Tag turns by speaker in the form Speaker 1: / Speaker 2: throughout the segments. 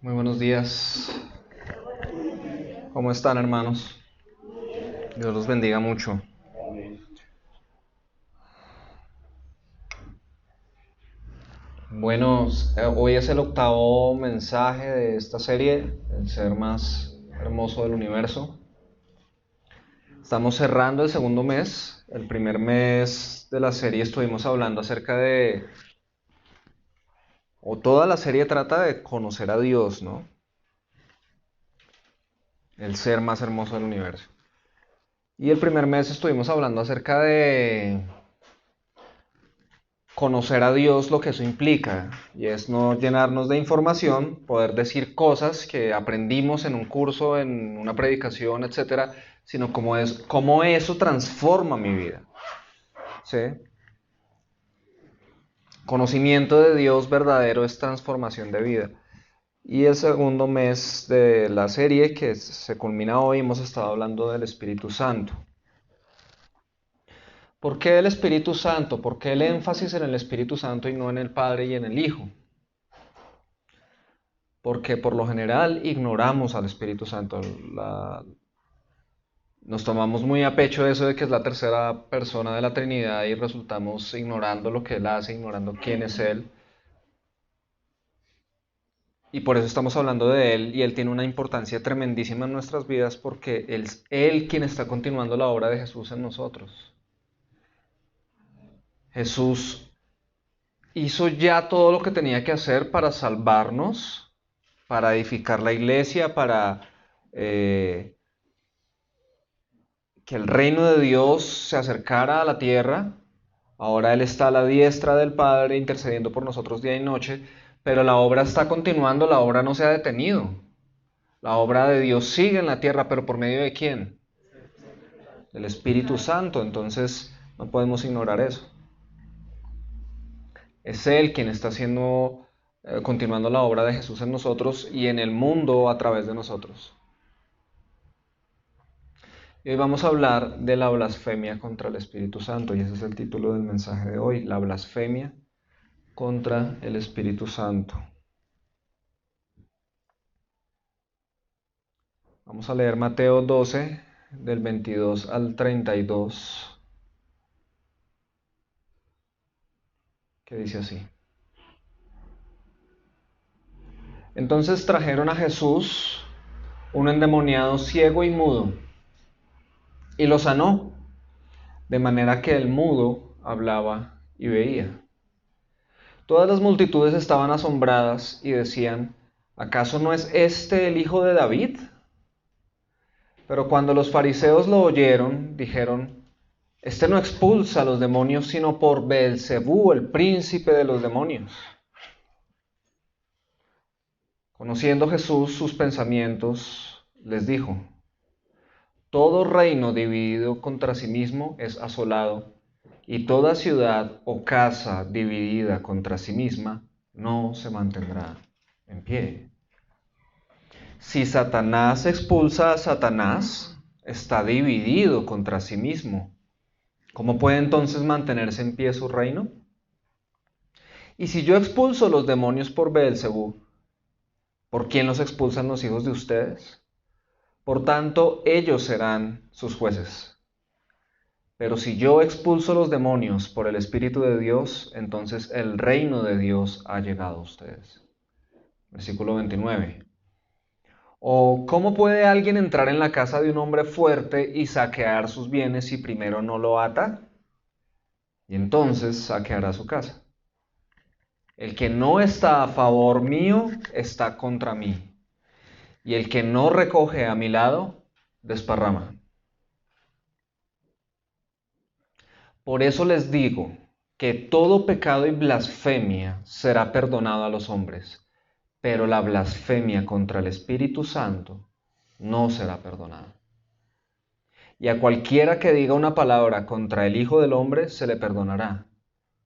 Speaker 1: Muy buenos días. ¿Cómo están, hermanos? Dios los bendiga mucho. Bueno, hoy es el octavo mensaje de esta serie, el ser más hermoso del universo. Estamos cerrando el segundo mes. El primer mes de la serie estuvimos hablando acerca toda la serie trata de conocer a Dios, ¿no? El ser más hermoso del universo. Y el primer mes estuvimos hablando acerca de conocer a Dios, lo que eso implica, y es no llenarnos de información, poder decir cosas que aprendimos en un curso, en una predicación, etcétera, sino cómo eso transforma mi vida. ¿Sí? Conocimiento de Dios verdadero es transformación de vida. Y el segundo mes de la serie, que se culmina hoy, hemos estado hablando del Espíritu Santo. ¿Por qué el Espíritu Santo? ¿Por qué el énfasis en el Espíritu Santo y no en el Padre y en el Hijo? Porque por lo general ignoramos al Espíritu Santo. Nos tomamos muy a pecho eso de que es la tercera persona de la Trinidad y resultamos ignorando lo que Él hace, ignorando quién es Él. Y por eso estamos hablando de Él, y Él tiene una importancia tremendísima en nuestras vidas porque es Él quien está continuando la obra de Jesús en nosotros. Jesús hizo ya todo lo que tenía que hacer para salvarnos, para edificar la iglesia, para que el reino de Dios se acercara a la tierra. Ahora Él está a la diestra del Padre intercediendo por nosotros día y noche, pero la obra está continuando, la obra no se ha detenido. La obra de Dios sigue en la tierra, pero ¿por medio de quién? Del Espíritu Santo. Entonces no podemos ignorar eso. Es Él quien está continuando la obra de Jesús en nosotros y en el mundo a través de nosotros. Y hoy vamos a hablar de la blasfemia contra el Espíritu Santo, y ese es el título del mensaje de hoy, la blasfemia contra el Espíritu Santo. Vamos a leer Mateo 12, del 22 al 32, que dice así. Entonces trajeron a Jesús un endemoniado ciego y mudo, y lo sanó, de manera que el mudo hablaba y veía. Todas las multitudes estaban asombradas y decían, ¿acaso no es este el hijo de David? Pero cuando los fariseos lo oyeron, dijeron, este no expulsa a los demonios sino por Beelzebú, el príncipe de los demonios. Conociendo Jesús sus pensamientos, les dijo, todo reino dividido contra sí mismo es asolado, y toda ciudad o casa dividida contra sí misma no se mantendrá en pie. Si Satanás expulsa a Satanás, está dividido contra sí mismo. ¿Cómo puede entonces mantenerse en pie su reino? Y si yo expulso los demonios por Beelzebú, ¿por quién los expulsan los hijos de ustedes? Por tanto, ellos serán sus jueces. Pero si yo expulso los demonios por el Espíritu de Dios, entonces el reino de Dios ha llegado a ustedes. Versículo 29. ¿O cómo puede alguien entrar en la casa de un hombre fuerte y saquear sus bienes si primero no lo ata? Y entonces saqueará su casa. El que no está a favor mío está contra mí, y el que no recoge a mi lado desparrama. Por eso les digo que todo pecado y blasfemia será perdonado a los hombres, pero la blasfemia contra el Espíritu Santo no será perdonada. Y a cualquiera que diga una palabra contra el Hijo del Hombre se le perdonará,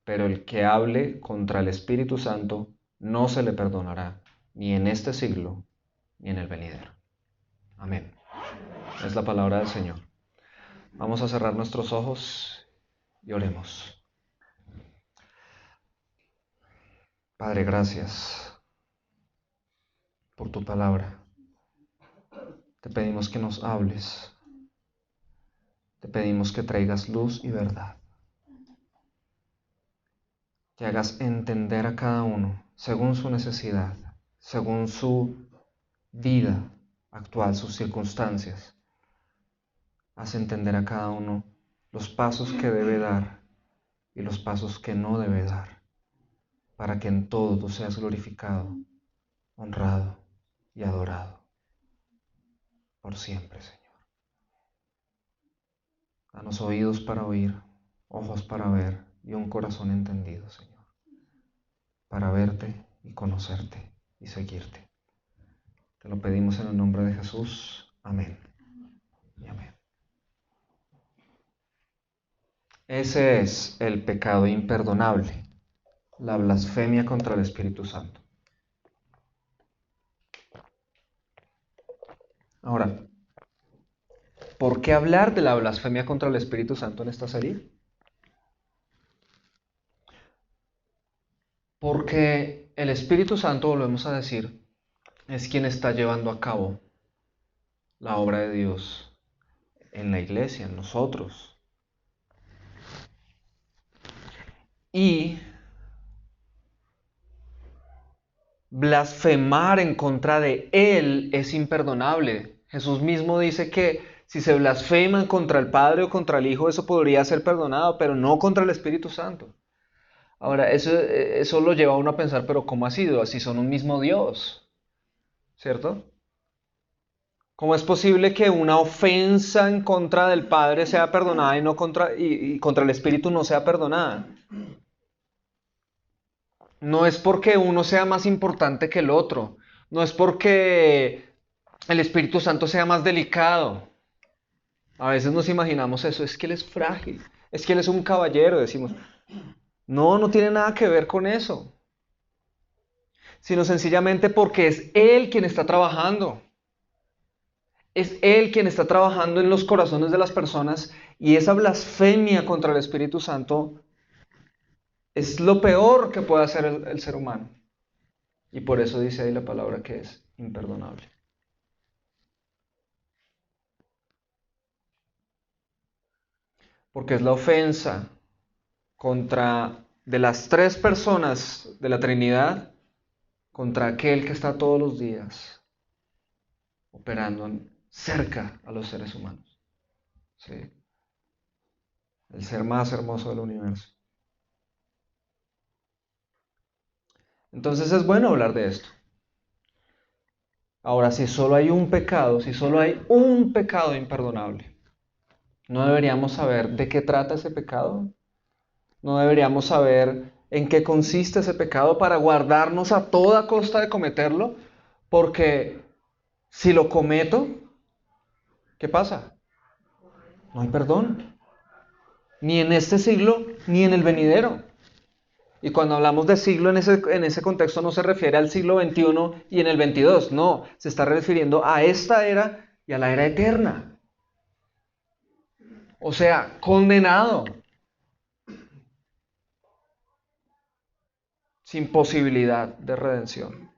Speaker 1: pero el que hable contra el Espíritu Santo no se le perdonará, ni en este siglo, ni en el venidero. Amén. Es la palabra del Señor. Vamos a cerrar nuestros ojos y oremos. Padre, gracias. por tu palabra. Te pedimos que nos hables. Te pedimos que traigas luz y verdad. Que hagas entender a cada uno según su necesidad, según su vida actual, sus circunstancias. Haz entender a cada uno los pasos que debe dar y los pasos que no debe dar, para que en todo tú seas glorificado, honrado y adorado por siempre, Señor. Danos oídos para oír, ojos para ver y un corazón entendido, Señor, para verte y conocerte y seguirte. Te lo pedimos en el nombre de Jesús. Amén y amén. Ese es el pecado imperdonable, la blasfemia contra el Espíritu Santo. Ahora, ¿por qué hablar de la blasfemia contra el Espíritu Santo en esta serie? Porque el Espíritu Santo, volvemos a decir, es quien está llevando a cabo la obra de Dios en la iglesia, en nosotros. Y blasfemar en contra de Él es imperdonable. Jesús mismo dice que si se blasfeman contra el Padre o contra el Hijo, eso podría ser perdonado, pero no contra el Espíritu Santo. Ahora, eso lo lleva a uno a pensar, pero ¿cómo ha sido? Si son un mismo Dios, ¿cierto? ¿Cómo es posible que una ofensa en contra del Padre sea perdonada y contra el Espíritu no sea perdonada? No es porque uno sea más importante que el otro, no es porque el Espíritu Santo sea más delicado. A veces nos imaginamos eso, es que Él es frágil, es que Él es un caballero, decimos. No, no tiene nada que ver con eso, sino sencillamente porque es Él quien está trabajando. Es Él quien está trabajando en los corazones de las personas y esa blasfemia contra el Espíritu Santo es lo peor que puede hacer el ser humano. Y por eso dice ahí la palabra que es imperdonable. Porque es la ofensa contra de las tres personas de la Trinidad, contra aquel que está todos los días operando cerca a los seres humanos. ¿Sí? El ser más hermoso del universo. Entonces es bueno hablar de esto. Ahora, si solo hay un pecado, si solo hay un pecado imperdonable, ¿no deberíamos saber de qué trata ese pecado? ¿No deberíamos saber en qué consiste ese pecado para guardarnos a toda costa de cometerlo? Porque si lo cometo, ¿qué pasa? No hay perdón. Ni en este siglo, ni en el venidero. Y cuando hablamos de siglo en ese contexto no se refiere al siglo XXI y en el XXII, no, se está refiriendo a esta era y a la era eterna. O sea, condenado, sin posibilidad de redención.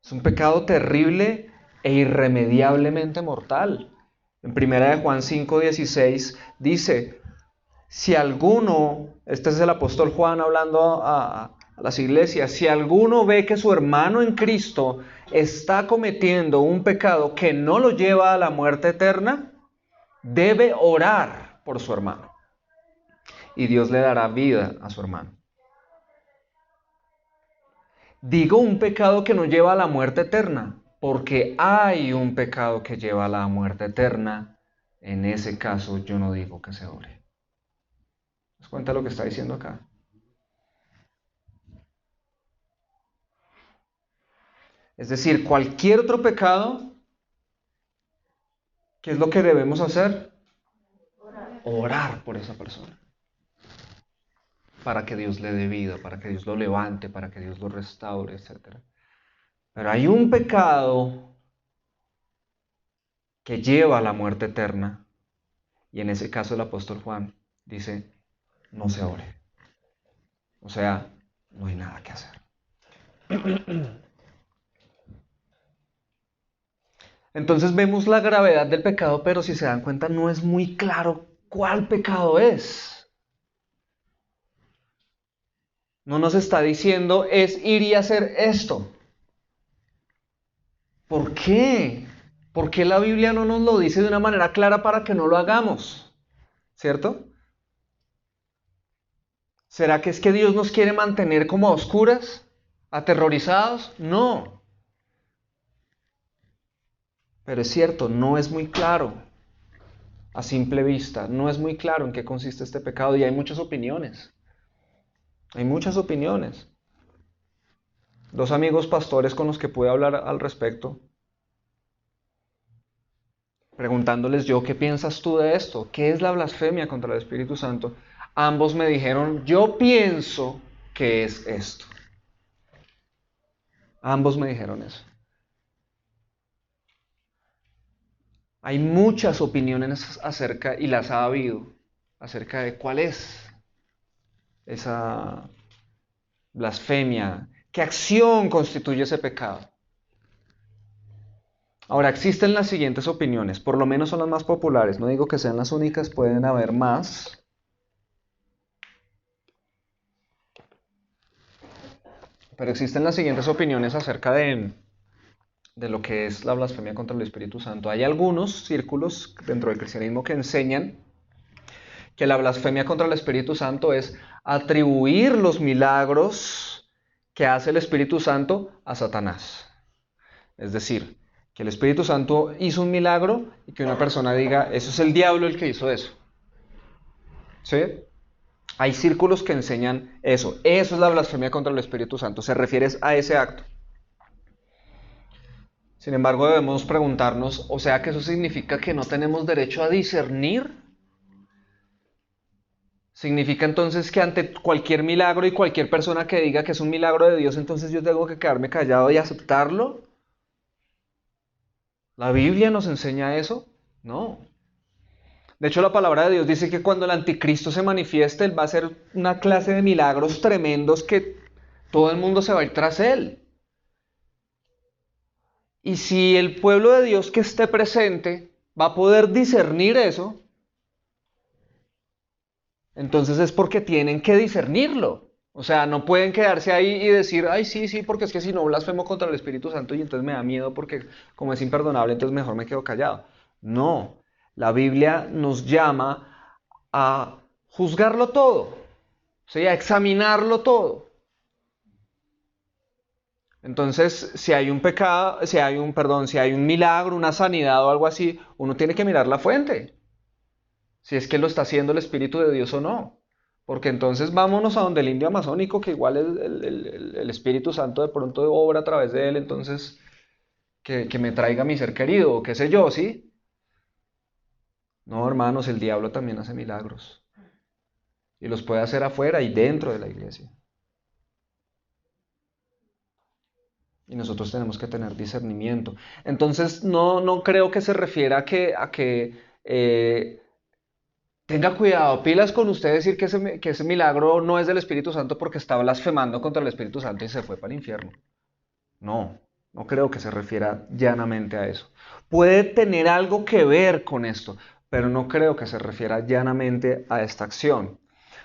Speaker 1: Es un pecado terrible e irremediablemente mortal. En 1 Juan 5:16 dice, si alguno, este es el apóstol Juan hablando a las iglesias, si alguno ve que su hermano en Cristo está cometiendo un pecado que no lo lleva a la muerte eterna, debe orar por su hermano. Y Dios le dará vida a su hermano. Digo un pecado que no lleva a la muerte eterna, porque hay un pecado que lleva a la muerte eterna. En ese caso yo no digo que se ore. ¿Se das cuenta lo que está diciendo acá? Es decir, cualquier otro pecado, ¿qué es lo que debemos hacer? Orar por esa persona. Para que Dios le dé vida, para que Dios lo levante, para que Dios lo restaure, etc. Pero hay un pecado que lleva a la muerte eterna. Y en ese caso el apóstol Juan dice, no se ore. O sea, no hay nada que hacer. Entonces vemos la gravedad del pecado, pero si se dan cuenta no es muy claro cuál pecado es. No nos está diciendo es ir y hacer esto. ¿Por qué? ¿Por qué la Biblia no nos lo dice de una manera clara para que no lo hagamos? ¿Cierto? ¿Será que es que Dios nos quiere mantener como a oscuras? ¿Aterrorizados? No. Pero es cierto, no es muy claro. A simple vista, no es muy claro en qué consiste este pecado y hay muchas opiniones. Hay muchas opiniones. Dos amigos pastores con los que pude hablar al respecto, preguntándoles yo, ¿qué piensas tú de esto? ¿Qué es la blasfemia contra el Espíritu Santo? Ambos me dijeron, yo pienso que es esto. Ambos me dijeron eso. Hay muchas opiniones acerca, y las ha habido, acerca de cuál es esa blasfemia, qué acción constituye ese pecado. Ahora, existen las siguientes opiniones, por lo menos son las más populares, no digo que sean las únicas, pueden haber más. Pero existen las siguientes opiniones acerca de lo que es la blasfemia contra el Espíritu Santo. Hay algunos círculos dentro del cristianismo que enseñan que la blasfemia contra el Espíritu Santo es atribuir los milagros que hace el Espíritu Santo a Satanás. Es decir, que el Espíritu Santo hizo un milagro y que una persona diga, eso es el diablo el que hizo eso. ¿Sí? Hay círculos que enseñan eso. Eso es la blasfemia contra el Espíritu Santo. Se refiere a ese acto. Sin embargo, debemos preguntarnos, o sea que eso significa que no tenemos derecho a discernir. ¿Significa entonces que ante cualquier milagro y cualquier persona que diga que es un milagro de Dios, entonces yo tengo que quedarme callado y aceptarlo? ¿La Biblia nos enseña eso? No. De hecho, la palabra de Dios dice que cuando el anticristo se manifieste, él va a hacer una clase de milagros tremendos que todo el mundo se va a ir tras él. Y si el pueblo de Dios que esté presente va a poder discernir eso, entonces es porque tienen que discernirlo. O sea, no pueden quedarse ahí y decir, ay, sí, sí, porque es que si no blasfemo contra el Espíritu Santo y entonces me da miedo porque como es imperdonable, entonces mejor me quedo callado. No, la Biblia nos llama a juzgarlo todo, ¿sí? A examinarlo todo. Entonces, si hay un pecado, si hay un milagro, una sanidad o algo así, uno tiene que mirar la fuente. Si es que lo está haciendo el Espíritu de Dios o no. Porque entonces vámonos a donde el indio amazónico, que igual el Espíritu Santo de pronto obra a través de él, entonces que me traiga a mi ser querido, o qué sé yo, ¿sí? No, hermanos, el diablo también hace milagros. Y los puede hacer afuera y dentro de la iglesia. Y nosotros tenemos que tener discernimiento. Entonces, no creo que se refiera a que tenga cuidado, pilas con usted decir que ese milagro no es del Espíritu Santo porque está blasfemando contra el Espíritu Santo y se fue para el infierno. No, no creo que se refiera llanamente a eso. Puede tener algo que ver con esto, pero no creo que se refiera llanamente a esta acción.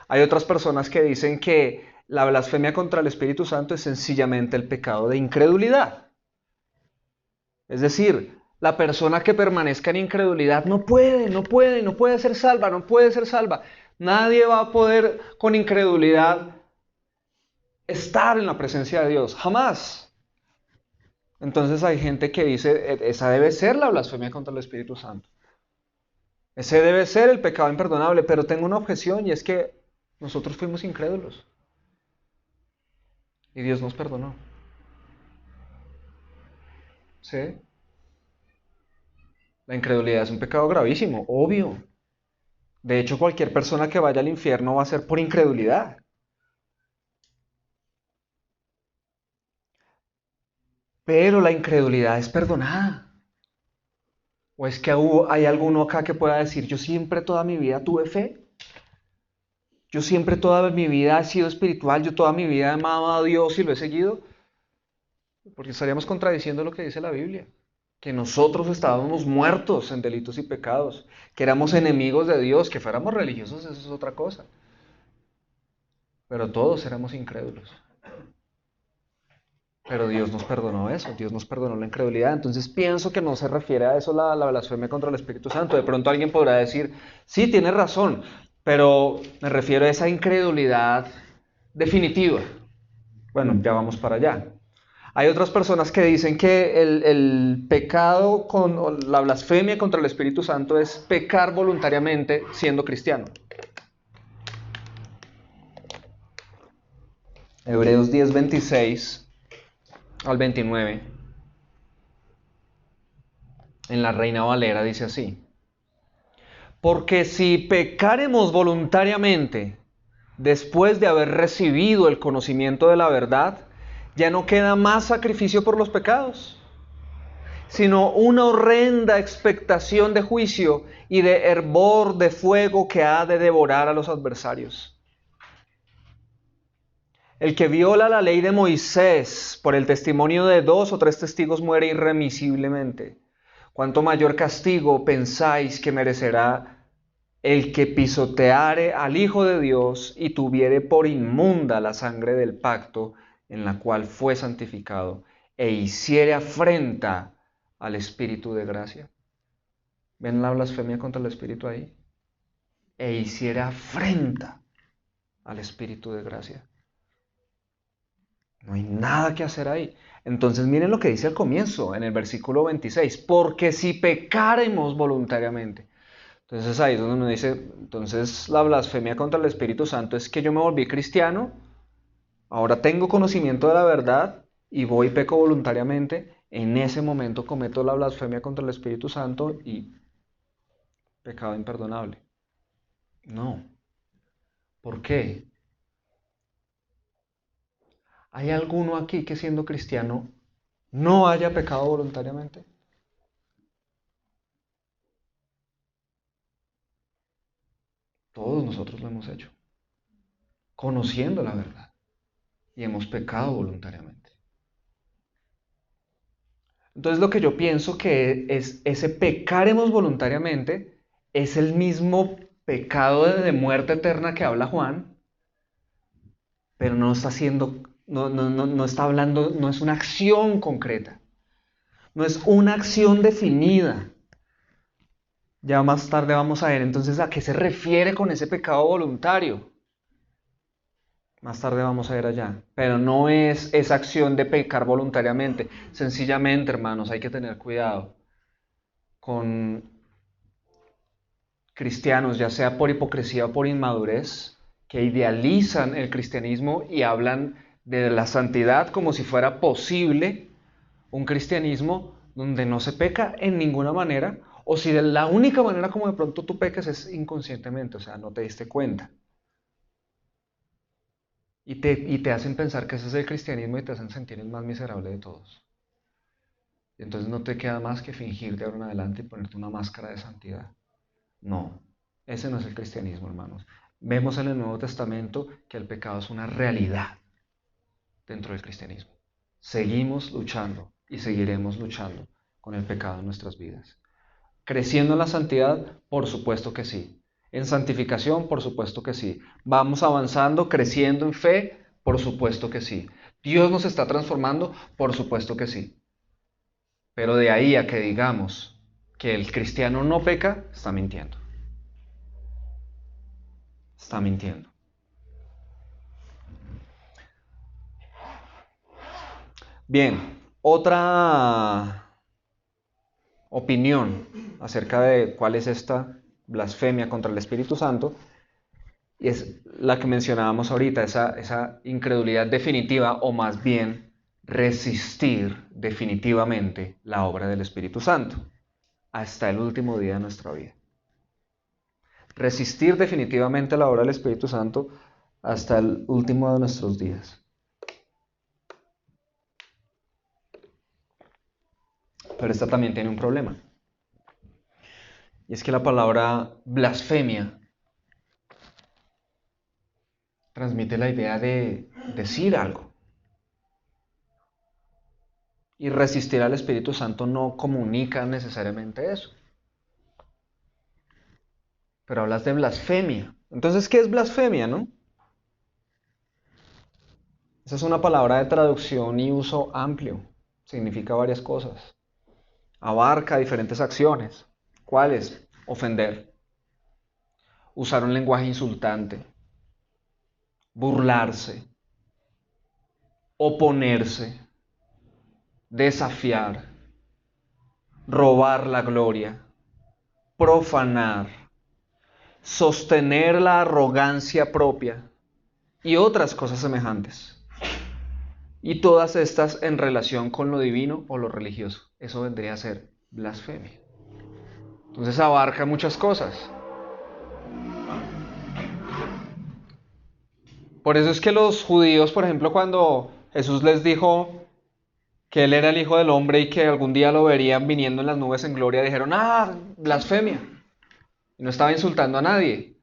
Speaker 1: Hay otras personas que dicen que la blasfemia contra el Espíritu Santo es sencillamente el pecado de incredulidad. Es decir, la persona que permanezca en incredulidad no puede ser salva, no puede ser salva. Nadie va a poder con incredulidad estar en la presencia de Dios, jamás. Entonces hay gente que dice, esa debe ser la blasfemia contra el Espíritu Santo. Ese debe ser el pecado imperdonable, pero tengo una objeción y es que nosotros fuimos incrédulos y Dios nos perdonó. ¿Sí? La incredulidad es un pecado gravísimo, obvio. De hecho, cualquier persona que vaya al infierno va a ser por incredulidad. Pero la incredulidad es perdonada. ¿O es que hay alguno acá que pueda decir, yo siempre toda mi vida tuve fe? Yo siempre toda mi vida he sido espiritual, yo toda mi vida he amado a Dios y lo he seguido. Porque estaríamos contradiciendo lo que dice la Biblia. que nosotros estábamos muertos en delitos y pecados, que éramos enemigos de Dios, que fuéramos religiosos, eso es otra cosa. Pero todos éramos incrédulos. Pero Dios nos perdonó eso, Dios nos perdonó la incredulidad. Entonces pienso que no se refiere a eso la blasfemia contra el Espíritu Santo. De pronto alguien podrá decir, sí, tienes razón, pero me refiero a esa incredulidad definitiva. Bueno, ya vamos para allá. Hay otras personas que dicen que el pecado o la blasfemia contra el Espíritu Santo es pecar voluntariamente siendo cristiano. Hebreos 10, 26 al 29. En la Reina Valera dice así: porque si pecaremos voluntariamente después de haber recibido el conocimiento de la verdad, ya no queda más sacrificio por los pecados, sino una horrenda expectación de juicio y de hervor de fuego que ha de devorar a los adversarios. El que viola la ley de Moisés por el testimonio de 2 o 3 testigos muere irremisiblemente. ¿Cuánto mayor castigo pensáis que merecerá el que pisoteare al Hijo de Dios y tuviere por inmunda la sangre del pacto en la cual fue santificado e hiciere afrenta al Espíritu de gracia? ¿Ven la blasfemia contra el Espíritu ahí? E hiciere afrenta al Espíritu de gracia. No hay nada que hacer ahí. Entonces miren lo que dice al comienzo, en el versículo 26. Porque si pecaremos voluntariamente. Entonces ahí es donde uno dice, entonces la blasfemia contra el Espíritu Santo es que yo me volví cristiano, ahora tengo conocimiento de la verdad y voy y peco voluntariamente. En ese momento cometo la blasfemia contra el Espíritu Santo y pecado imperdonable. No. ¿Por qué? ¿Hay alguno aquí que siendo cristiano no haya pecado voluntariamente? Todos nosotros lo hemos hecho, conociendo la verdad, y hemos pecado voluntariamente. Entonces lo que yo pienso que es ese pecaremos voluntariamente es el mismo pecado de muerte eterna que habla Juan, pero no está haciendo, no está hablando, no es una acción concreta, no es una acción definida. Ya más tarde vamos a ver entonces a qué se refiere con ese pecado voluntario. Más tarde vamos a ver allá. Pero no es esa acción de pecar voluntariamente. Sencillamente, hermanos, hay que tener cuidado con cristianos, ya sea por hipocresía o por inmadurez, que idealizan el cristianismo y hablan de la santidad como si fuera posible un cristianismo donde no se peca en ninguna manera, o si de la única manera como de pronto tú pecas es inconscientemente, o sea, no te diste cuenta. Y te hacen pensar que ese es el cristianismo y te hacen sentir el más miserable de todos. Y entonces no te queda más que fingir de ahora en adelante y ponerte una máscara de santidad. No, ese no es el cristianismo, hermanos. Vemos en el Nuevo Testamento que el pecado es una realidad dentro del cristianismo. Seguimos luchando y seguiremos luchando con el pecado en nuestras vidas. ¿Creciendo en la santidad? Por supuesto que sí. ¿En santificación? Por supuesto que sí. ¿Vamos avanzando, creciendo en fe? Por supuesto que sí. ¿Dios nos está transformando? Por supuesto que sí. Pero de ahí a que digamos que el cristiano no peca, está mintiendo. Está mintiendo. Bien, otra opinión acerca de cuál es esta blasfemia contra el Espíritu Santo, y es la que mencionábamos ahorita, esa incredulidad definitiva, o más bien resistir definitivamente la obra del Espíritu Santo hasta el último día de nuestra vida. Resistir definitivamente la obra del Espíritu Santo hasta el último de nuestros días. Pero esta también tiene un problema. Y es que la palabra blasfemia transmite la idea de decir algo. y resistir al Espíritu Santo no comunica necesariamente eso. Pero hablas de blasfemia. Entonces, ¿qué es blasfemia, no? Esa es una palabra de traducción y uso amplio. Significa varias cosas. Abarca diferentes acciones. ¿Cuáles? Ofender. Usar un lenguaje insultante. Burlarse. Oponerse. Desafiar. Robar la gloria. Profanar. Sostener la arrogancia propia. Y otras cosas semejantes. Y todas estas en relación con lo divino o lo religioso. Eso vendría a ser blasfemia. Entonces abarca muchas cosas. Por eso es que los judíos, por ejemplo, cuando Jesús les dijo que Él era el Hijo del Hombre y que algún día lo verían viniendo en las nubes en gloria, dijeron, blasfemia. Y no estaba insultando a nadie,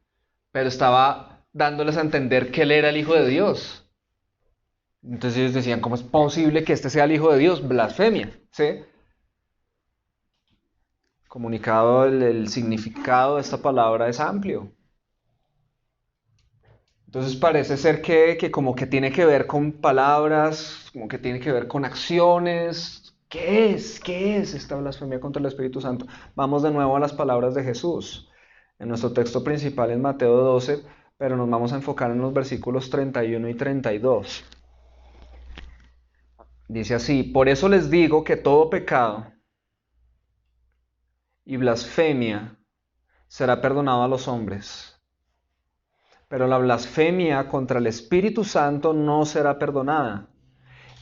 Speaker 1: pero estaba dándoles a entender que Él era el Hijo de Dios. Entonces ellos decían, ¿cómo es posible que este sea el Hijo de Dios? Blasfemia, ¿sí? Comunicado, el significado de esta palabra es amplio. Entonces parece ser que como que tiene que ver con palabras, como que tiene que ver con acciones. ¿Qué es? ¿Qué es esta blasfemia contra el Espíritu Santo? Vamos de nuevo a las palabras de Jesús. En nuestro texto principal en Mateo 12, pero nos vamos a enfocar en los versículos 31 y 32. Dice así, por eso les digo que todo pecado y blasfemia será perdonado a los hombres, pero la blasfemia contra el Espíritu Santo no será perdonada.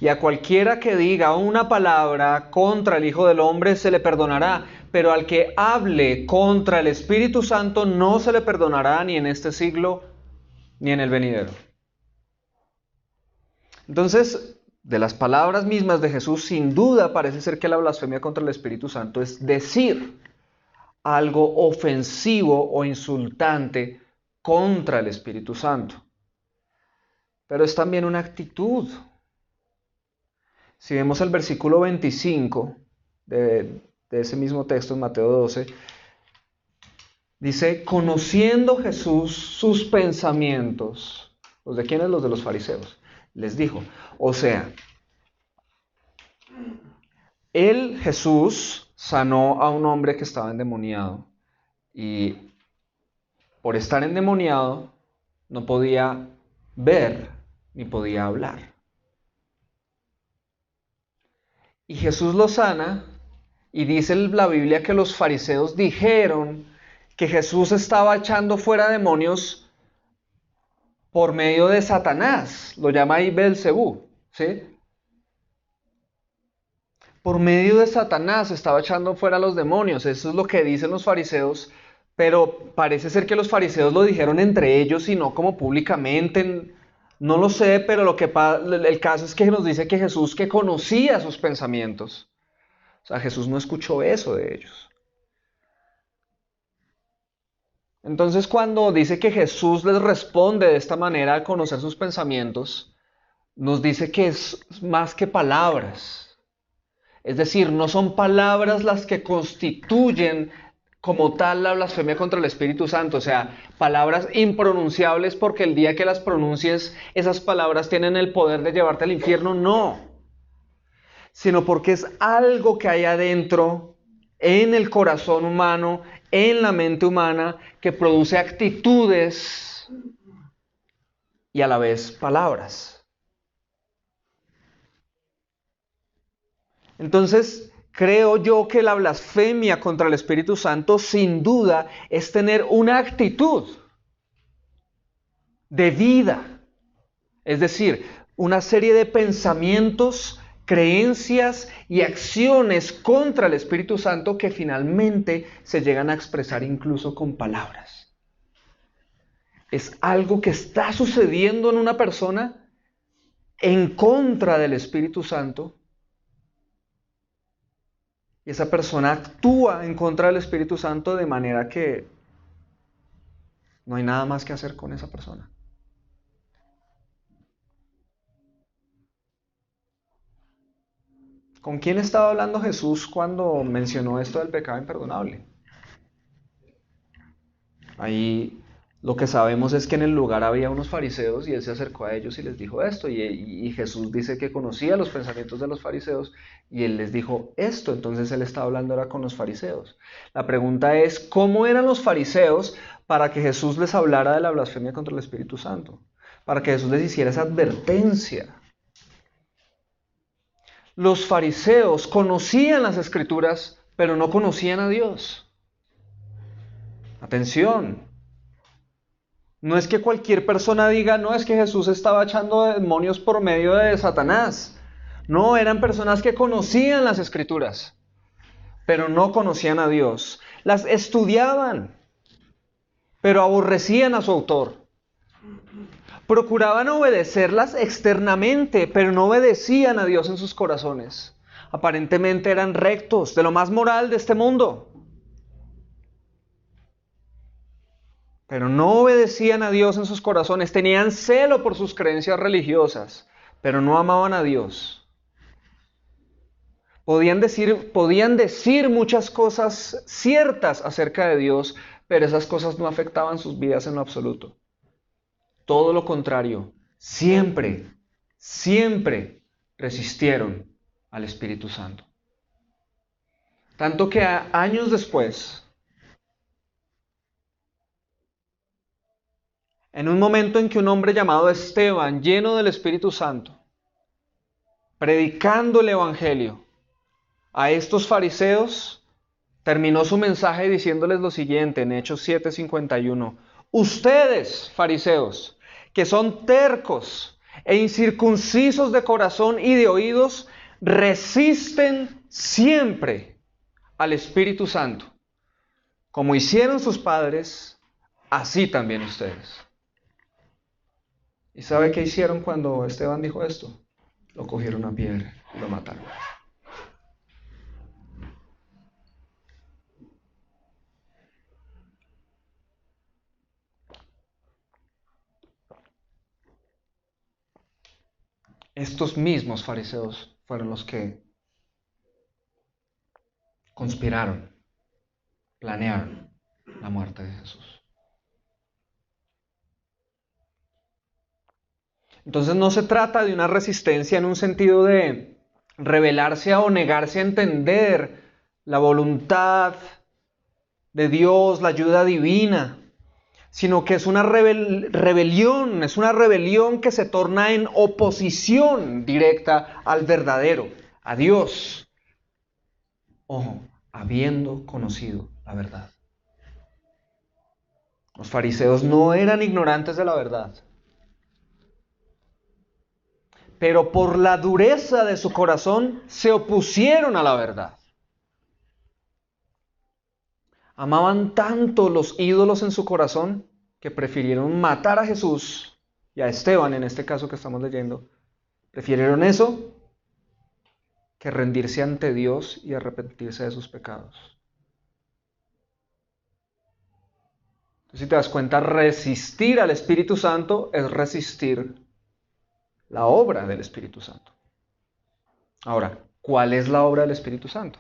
Speaker 1: Y a cualquiera que diga una palabra contra el Hijo del Hombre se le perdonará, pero al que hable contra el Espíritu Santo no se le perdonará ni en este siglo ni en el venidero. Entonces, de las palabras mismas de Jesús, sin duda parece ser que la blasfemia contra el Espíritu Santo es decir algo ofensivo o insultante contra el Espíritu Santo. Pero es también una actitud. Si vemos el versículo 25 de ese mismo texto en Mateo 12, dice, conociendo Jesús sus pensamientos, ¿los de quiénes? Los de los fariseos. Les dijo, o sea, Jesús, sanó a un hombre que estaba endemoniado y por estar endemoniado no podía ver ni podía hablar. Y Jesús lo sana y dice la Biblia que los fariseos dijeron que Jesús estaba echando fuera demonios por medio de Satanás, lo llama ahí Belcebú, ¿sí? Por medio de Satanás estaba echando fuera los demonios, eso es lo que dicen los fariseos, pero parece ser que los fariseos lo dijeron entre ellos y no como públicamente, no lo sé, pero el caso es que nos dice que Jesús que conocía sus pensamientos, o sea, Jesús no escuchó eso de ellos. Entonces cuando dice que Jesús les responde de esta manera al conocer sus pensamientos, nos dice que es más que palabras. Es decir, no son palabras las que constituyen como tal la blasfemia contra el Espíritu Santo, o sea, palabras impronunciables porque el día que las pronuncies, esas palabras tienen el poder de llevarte al infierno, no. Sino porque es algo que hay adentro, en el corazón humano, en la mente humana, que produce actitudes y a la vez palabras. Entonces, creo yo que la blasfemia contra el Espíritu Santo, sin duda, es tener una actitud de vida. Es decir, una serie de pensamientos, creencias y acciones contra el Espíritu Santo que finalmente se llegan a expresar incluso con palabras. Es algo que está sucediendo en una persona en contra del Espíritu Santo. Y esa persona actúa en contra del Espíritu Santo de manera que no hay nada más que hacer con esa persona. ¿Con quién estaba hablando Jesús cuando mencionó esto del pecado imperdonable? Ahí lo que sabemos es que en el lugar había unos fariseos y él se acercó a ellos y les dijo esto. Y Jesús dice que conocía los pensamientos de los fariseos y él les dijo esto. Entonces él estaba hablando ahora con los fariseos. La pregunta es, ¿cómo eran los fariseos para que Jesús les hablara de la blasfemia contra el Espíritu Santo? Para que Jesús les hiciera esa advertencia. Los fariseos conocían las Escrituras, pero no conocían a Dios. Atención. No es que cualquier persona diga, no, es que Jesús estaba echando demonios por medio de Satanás. No, eran personas que conocían las Escrituras, pero no conocían a Dios. Las estudiaban, pero aborrecían a su autor. Procuraban obedecerlas externamente, pero no obedecían a Dios en sus corazones. Aparentemente eran rectos, de lo más moral de este mundo. Pero no obedecían a Dios en sus corazones, tenían celo por sus creencias religiosas, pero no amaban a Dios. Podían decir muchas cosas ciertas acerca de Dios, pero esas cosas no afectaban sus vidas en lo absoluto. Todo lo contrario, siempre resistieron al Espíritu Santo. Tanto que años después, en un momento en que un hombre llamado Esteban, lleno del Espíritu Santo, predicando el Evangelio a estos fariseos, terminó su mensaje diciéndoles lo siguiente en Hechos 7:51. Ustedes, fariseos, que son tercos e incircuncisos de corazón y de oídos, resisten siempre al Espíritu Santo. Como hicieron sus padres, así también ustedes. ¿Y sabe qué hicieron cuando Esteban dijo esto? Lo cogieron a piedra y lo mataron. Estos mismos fariseos fueron los que conspiraron, planearon la muerte de Jesús. Entonces no se trata de una resistencia en un sentido de rebelarse o negarse a entender la voluntad de Dios, la ayuda divina, sino que es una rebelión, es una rebelión que se torna en oposición directa al verdadero, a Dios. Ojo, habiendo conocido la verdad. Los fariseos no eran ignorantes de la verdad, pero por la dureza de su corazón se opusieron a la verdad. Amaban tanto los ídolos en su corazón que prefirieron matar a Jesús y a Esteban, en este caso que estamos leyendo. Prefirieron eso que rendirse ante Dios y arrepentirse de sus pecados. Si te das cuenta, resistir al Espíritu Santo es resistir la obra del Espíritu Santo. Ahora, ¿cuál es la obra del Espíritu Santo?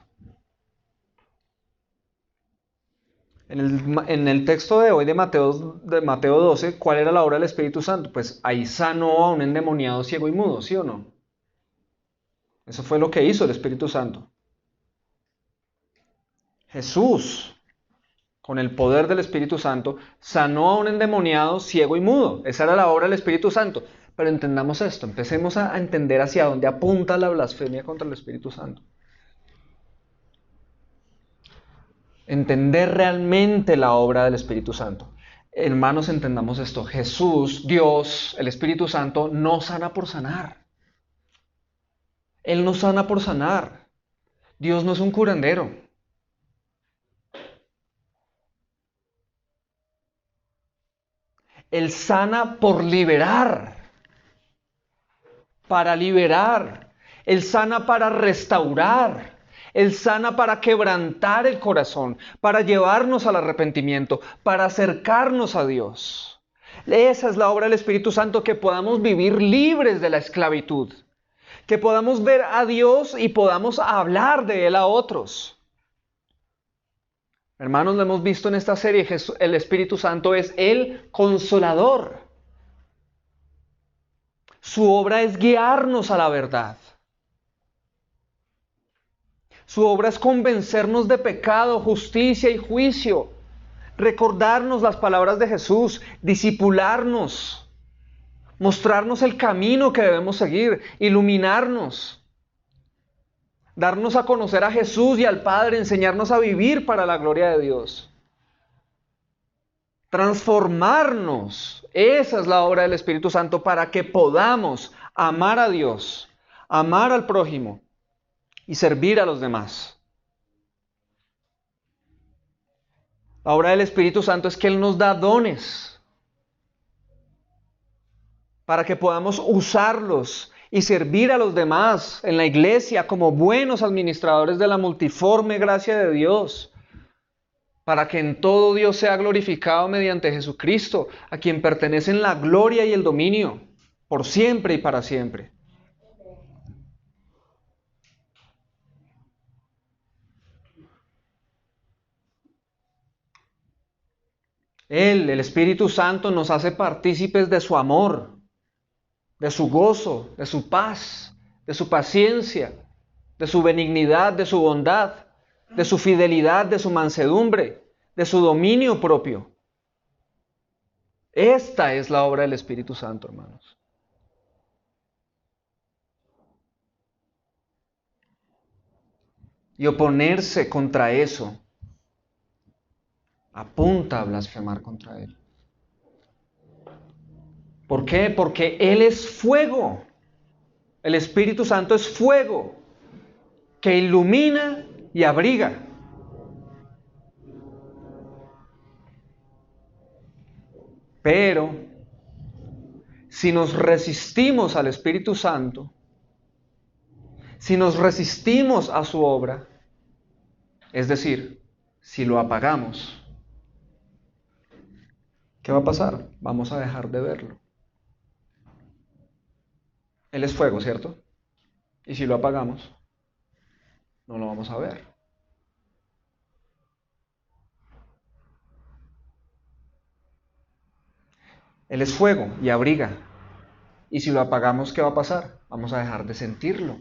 Speaker 1: En el texto de hoy de Mateo 12, ¿cuál era la obra del Espíritu Santo? Pues ahí sanó a un endemoniado ciego y mudo, ¿sí o no? Eso fue lo que hizo el Espíritu Santo. Jesús, con el poder del Espíritu Santo, sanó a un endemoniado ciego y mudo. Esa era la obra del Espíritu Santo. Pero entendamos esto, empecemos a entender hacia dónde apunta la blasfemia contra el Espíritu Santo. Entender realmente la obra del Espíritu Santo. Hermanos, entendamos esto. Jesús, Dios, el Espíritu Santo, no sana por sanar. Él no sana por sanar. Dios no es un curandero. Él sana por liberar. Para liberar. Él sana para restaurar. Él sana para quebrantar el corazón, para llevarnos al arrepentimiento, para acercarnos a Dios. Esa es la obra del Espíritu Santo, que podamos vivir libres de la esclavitud, que podamos ver a Dios y podamos hablar de Él a otros. Hermanos, lo hemos visto en esta serie, el Espíritu Santo es el consolador. Su obra es guiarnos a la verdad. Su obra es convencernos de pecado, justicia y juicio, recordarnos las palabras de Jesús, discipularnos, mostrarnos el camino que debemos seguir, iluminarnos, darnos a conocer a Jesús y al Padre, enseñarnos a vivir para la gloria de Dios. Transformarnos, esa es la obra del Espíritu Santo para que podamos amar a Dios, amar al prójimo y servir a los demás. La obra del Espíritu Santo es que Él nos da dones para que podamos usarlos y servir a los demás en la iglesia como buenos administradores de la multiforme gracia de Dios, para que en todo Dios sea glorificado mediante Jesucristo, a quien pertenecen la gloria y el dominio, por siempre y para siempre. Él, el Espíritu Santo, nos hace partícipes de su amor, de su gozo, de su paz, de su paciencia, de su benignidad, de su bondad, de su fidelidad, de su mansedumbre, de su dominio propio. Esta es la obra del Espíritu Santo, hermanos. Y oponerse contra eso apunta a blasfemar contra Él. ¿Por qué? Porque Él es fuego. El Espíritu Santo es fuego que ilumina y abriga. Pero si nos resistimos al Espíritu Santo, si nos resistimos a su obra, es decir, si lo apagamos, ¿qué va a pasar? Vamos a dejar de verlo. Él es fuego, ¿cierto? Y si lo apagamos, no lo vamos a ver. Él es fuego y abriga. Y si lo apagamos, ¿qué va a pasar? Vamos a dejar de sentirlo.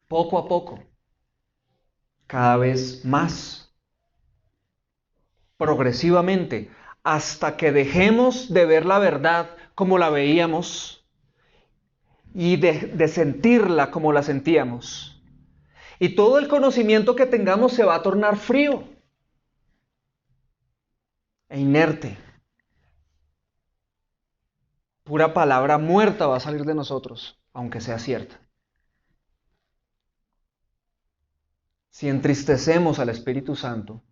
Speaker 1: Poco a poco, cada vez más, progresivamente, hasta que dejemos de ver la verdad como la veíamos y de sentirla como la sentíamos. Y todo el conocimiento que tengamos se va a tornar frío e inerte. Pura palabra muerta va a salir de nosotros, aunque sea cierta. Si entristecemos al Espíritu Santo,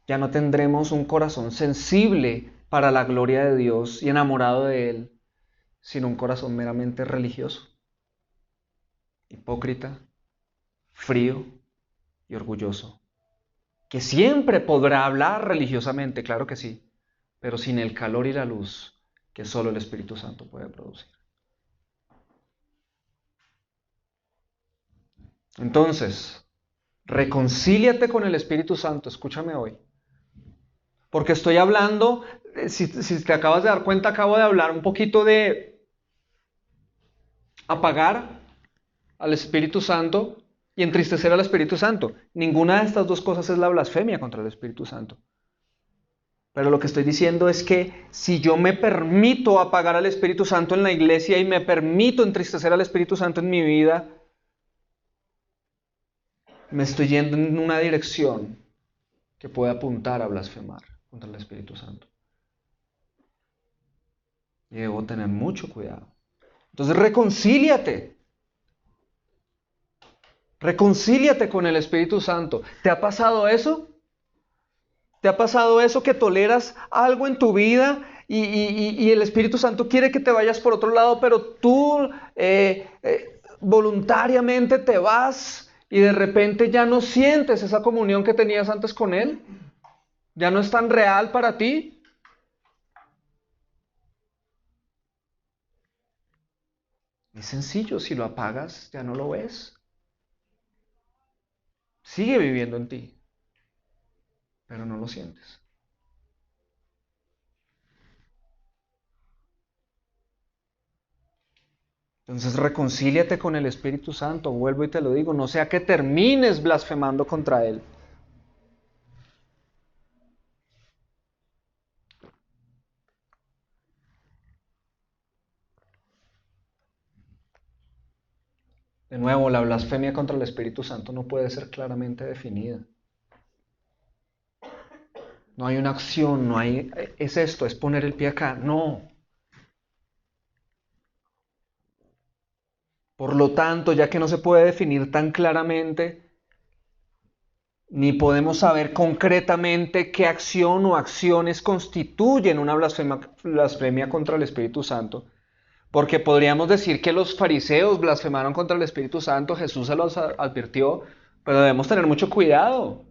Speaker 1: ya no tendremos un corazón sensible para la gloria de Dios y enamorado de Él, sino un corazón meramente religioso, hipócrita, frío y orgulloso, que siempre podrá hablar religiosamente, claro que sí, pero sin el calor y la luz que solo el Espíritu Santo puede producir. Entonces, reconcíliate con el Espíritu Santo, escúchame hoy. Porque estoy hablando, si te acabas de dar cuenta, acabo de hablar un poquito de apagar al Espíritu Santo y entristecer al Espíritu Santo. Ninguna de estas dos cosas es la blasfemia contra el Espíritu Santo. Pero lo que estoy diciendo es que si yo me permito apagar al Espíritu Santo en la iglesia y me permito entristecer al Espíritu Santo en mi vida, me estoy yendo en una dirección que puede apuntar a blasfemar contra el Espíritu Santo. Y debo tener mucho cuidado. Entonces reconcíliate. Reconcíliate con el Espíritu Santo. ¿Te ha pasado eso? ¿Te ha pasado eso que toleras algo en tu vida y el Espíritu Santo quiere que te vayas por otro lado, pero tú voluntariamente te vas y de repente ya no sientes esa comunión que tenías antes con Él? ¿Ya no es tan real para ti? Es sencillo, si lo apagas ya no lo ves. Sigue viviendo en ti, pero no lo sientes. Entonces reconcíliate con el Espíritu Santo, vuelvo y te lo digo, no sea que termines blasfemando contra Él. De nuevo, la blasfemia contra el Espíritu Santo no puede ser claramente definida. No hay una acción, no hay, es esto, es poner el pie acá, no. Por lo tanto, ya que no se puede definir tan claramente, ni podemos saber concretamente qué acción o acciones constituyen una blasfemia contra el Espíritu Santo, porque podríamos decir que los fariseos blasfemaron contra el Espíritu Santo, Jesús se los advirtió, pero debemos tener mucho cuidado.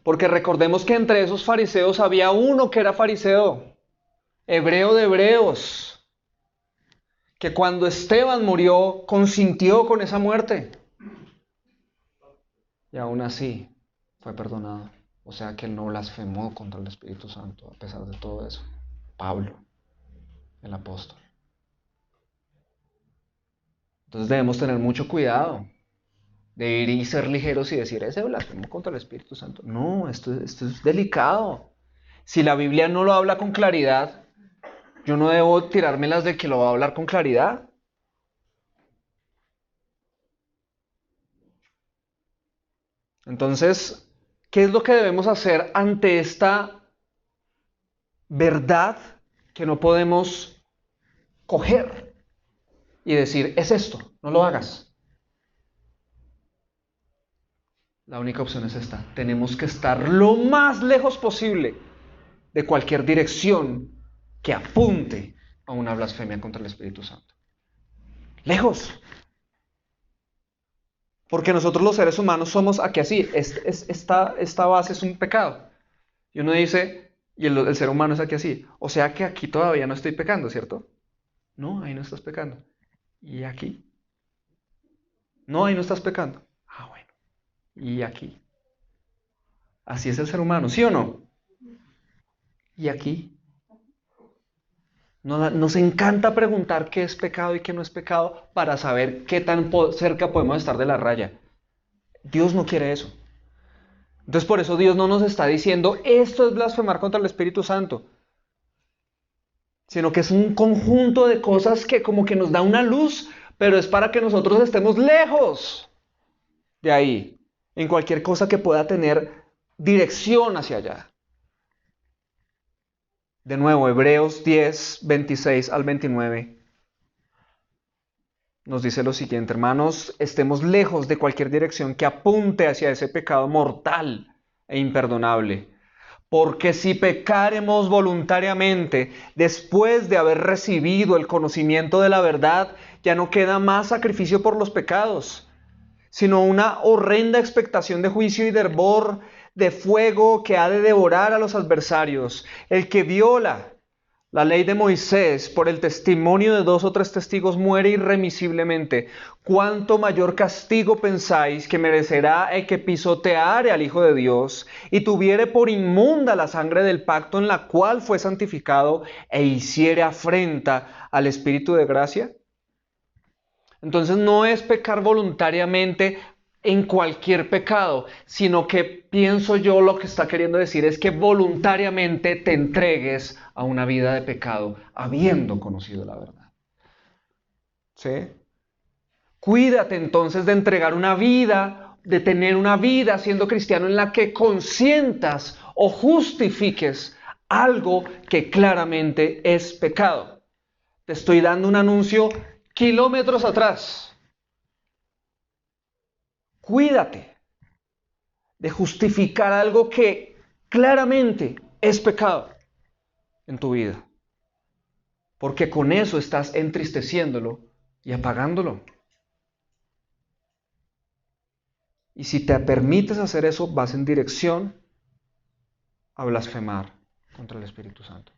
Speaker 1: Porque recordemos que entre esos fariseos había uno que era fariseo, hebreo de hebreos, que cuando Esteban murió consintió con esa muerte. Y aún así fue perdonado. O sea que él no blasfemó contra el Espíritu Santo a pesar de todo eso. Pablo, el apóstol. Entonces debemos tener mucho cuidado de ir y ser ligeros y decir, ese blasfemo contra el Espíritu Santo. No, esto es delicado. Si la Biblia no lo habla con claridad, yo no debo tirármelas de que lo va a hablar con claridad. Entonces, ¿qué es lo que debemos hacer ante esta verdad que no podemos coger y decir, es esto, no lo hagas? La única opción es esta. Tenemos que estar lo más lejos posible de cualquier dirección que apunte a una blasfemia contra el Espíritu Santo. Lejos. Porque nosotros los seres humanos somos aquí así. Esta base es un pecado. Y uno dice, y el ser humano es aquí así. O sea que aquí todavía no estoy pecando, ¿cierto? No, ahí no estás pecando. ¿Y aquí? No, ahí no estás pecando. Ah, bueno. ¿Y aquí? Así es el ser humano, ¿sí o no? ¿Y aquí? Nos encanta preguntar qué es pecado y qué no es pecado para saber qué tan cerca podemos estar de la raya. Dios no quiere eso. Entonces por eso Dios no nos está diciendo esto es blasfemar contra el Espíritu Santo, sino que es un conjunto de cosas que como que nos da una luz, pero es para que nosotros estemos lejos de ahí, en cualquier cosa que pueda tener dirección hacia allá. De nuevo, Hebreos 10, 26 al 29. Nos dice lo siguiente, hermanos, estemos lejos de cualquier dirección que apunte hacia ese pecado mortal e imperdonable. Porque si pecaremos voluntariamente después de haber recibido el conocimiento de la verdad, ya no queda más sacrificio por los pecados, sino una horrenda expectación de juicio y de hervor de fuego que ha de devorar a los adversarios. El que viola la ley de Moisés por el testimonio de 2 o 3 testigos muere irremisiblemente. ¿Cuánto mayor castigo pensáis que merecerá el que pisoteare al Hijo de Dios y tuviere por inmunda la sangre del pacto en la cual fue santificado e hiciere afrenta al Espíritu de gracia? Entonces no es pecar voluntariamente en cualquier pecado, sino que pienso yo lo que está queriendo decir es que voluntariamente te entregues a una vida de pecado, habiendo conocido la verdad. ¿Sí? Cuídate entonces de entregar una vida, de tener una vida siendo cristiano en la que consientas o justifiques algo que claramente es pecado. Te estoy dando un anuncio kilómetros atrás. Cuídate de justificar algo que claramente es pecado en tu vida. Porque con eso estás entristeciéndolo y apagándolo. Y si te permites hacer eso, vas en dirección a blasfemar contra el Espíritu Santo.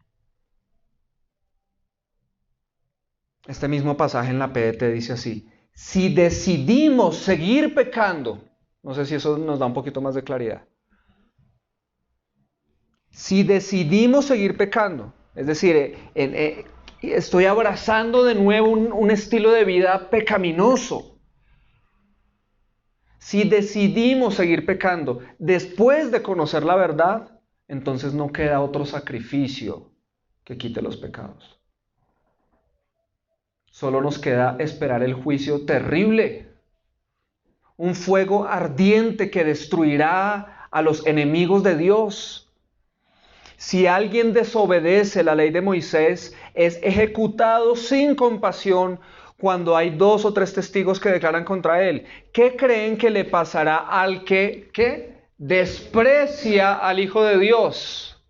Speaker 1: Este mismo pasaje en la PDT dice así: si decidimos seguir pecando, no sé si eso nos da un poquito más de claridad. Si decidimos seguir pecando, es decir, estoy abrazando de nuevo un estilo de vida pecaminoso. Si decidimos seguir pecando después de conocer la verdad, entonces no queda otro sacrificio que quite los pecados. Solo nos queda esperar el juicio terrible, un fuego ardiente que destruirá a los enemigos de Dios. Si alguien desobedece la ley de Moisés, es ejecutado sin compasión cuando hay 2 o 3 testigos que declaran contra él. ¿Qué creen que le pasará al que desprecia al Hijo de Dios?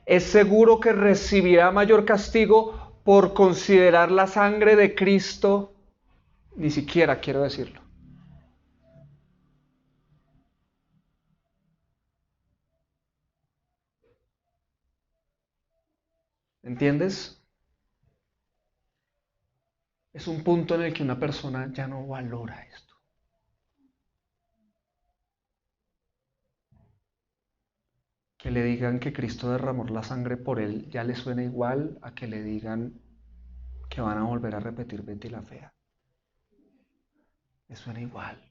Speaker 1: Es seguro que recibirá mayor castigo por considerar la sangre de Cristo. Ni siquiera quiero decirlo. ¿Entiendes? Es un punto en el que una persona ya no valora esto. Que le digan que Cristo derramó la sangre por él ya le suena igual a que le digan que van a volver a repetir Betty la Fea. Le suena igual.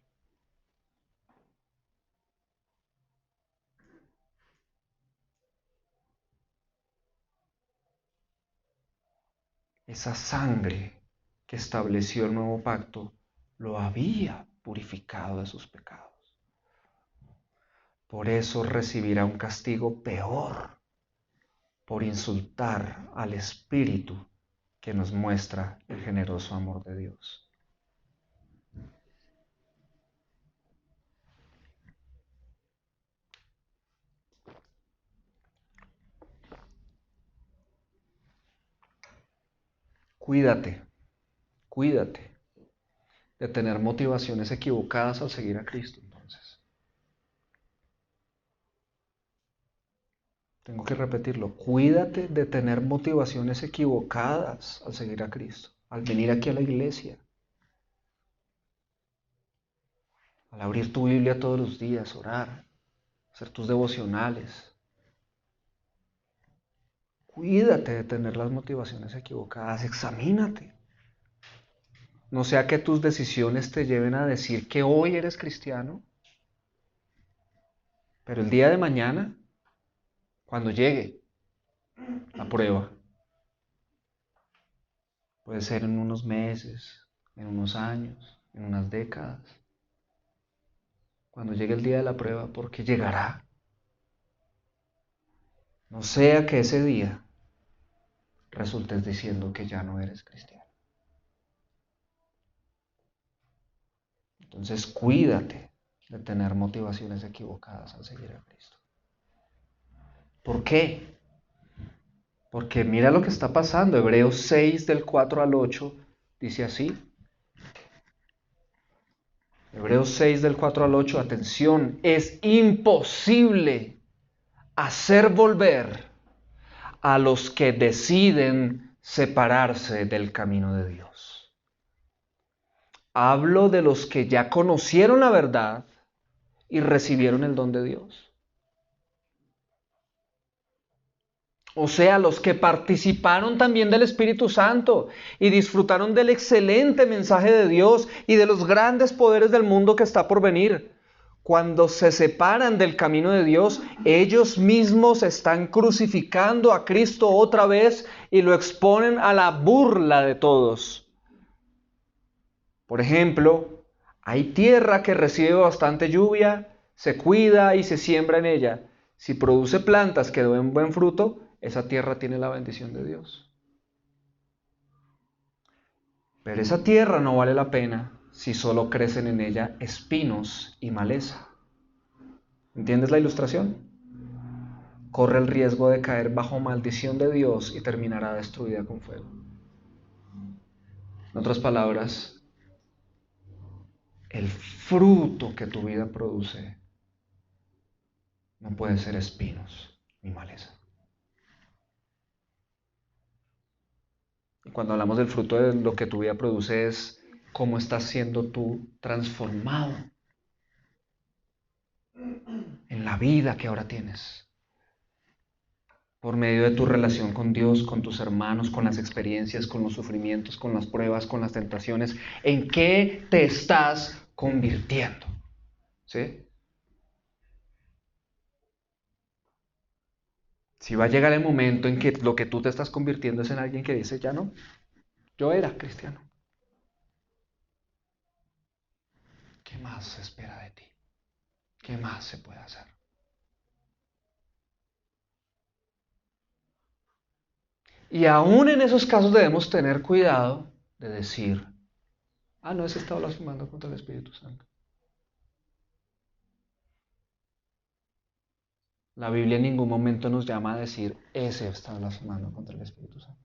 Speaker 1: Esa sangre que estableció el nuevo pacto lo había purificado de sus pecados. Por eso recibirá un castigo peor por insultar al Espíritu que nos muestra el generoso amor de Dios. Cuídate de tener motivaciones equivocadas al seguir a Cristo. Entonces, tengo que repetirlo, cuídate de tener motivaciones equivocadas al seguir a Cristo, al venir aquí a la iglesia, al abrir tu Biblia todos los días, orar, hacer tus devocionales. Cuídate de tener las motivaciones equivocadas, examínate. No sea que tus decisiones te lleven a decir que hoy eres cristiano, pero el día de mañana, cuando llegue la prueba, puede ser en unos meses, en unos años, en unas décadas, cuando llegue el día de la prueba, porque llegará. No sea que ese día resultes diciendo que ya no eres cristiano. Entonces cuídate de tener motivaciones equivocadas al seguir a Cristo. ¿Por qué? Porque mira lo que está pasando. Hebreos 6 del 4 al 8 dice así. Hebreos 6 del 4 al 8, atención, es imposible hacer volver a los que deciden separarse del camino de Dios. Hablo de los que ya conocieron la verdad y recibieron el don de Dios. O sea, los que participaron también del Espíritu Santo y disfrutaron del excelente mensaje de Dios y de los grandes poderes del mundo que está por venir. Cuando se separan del camino de Dios, ellos mismos están crucificando a Cristo otra vez y lo exponen a la burla de todos. Por ejemplo, hay tierra que recibe bastante lluvia, se cuida y se siembra en ella. Si produce plantas que den buen fruto, esa tierra tiene la bendición de Dios. Pero esa tierra no vale la pena si solo crecen en ella espinos y maleza. ¿Entiendes la ilustración? Corre el riesgo de caer bajo maldición de Dios y terminará destruida con fuego. En otras palabras, el fruto que tu vida produce no puede ser espinos ni maleza. Y cuando hablamos del fruto de lo que tu vida produce es cómo estás siendo tú transformado en la vida que ahora tienes. Por medio de tu relación con Dios, con tus hermanos, con las experiencias, con los sufrimientos, con las pruebas, con las tentaciones. ¿En qué te estás convirtiendo? ¿Sí? Si va a llegar el momento en que lo que tú te estás convirtiendo es en alguien que dice, ya no, yo era cristiano. ¿Qué más se espera de ti? ¿Qué más se puede hacer? Y aún en esos casos debemos tener cuidado de decir, no, ese está blasfemando contra el Espíritu Santo. La Biblia en ningún momento nos llama a decir, ese está blasfemando contra el Espíritu Santo.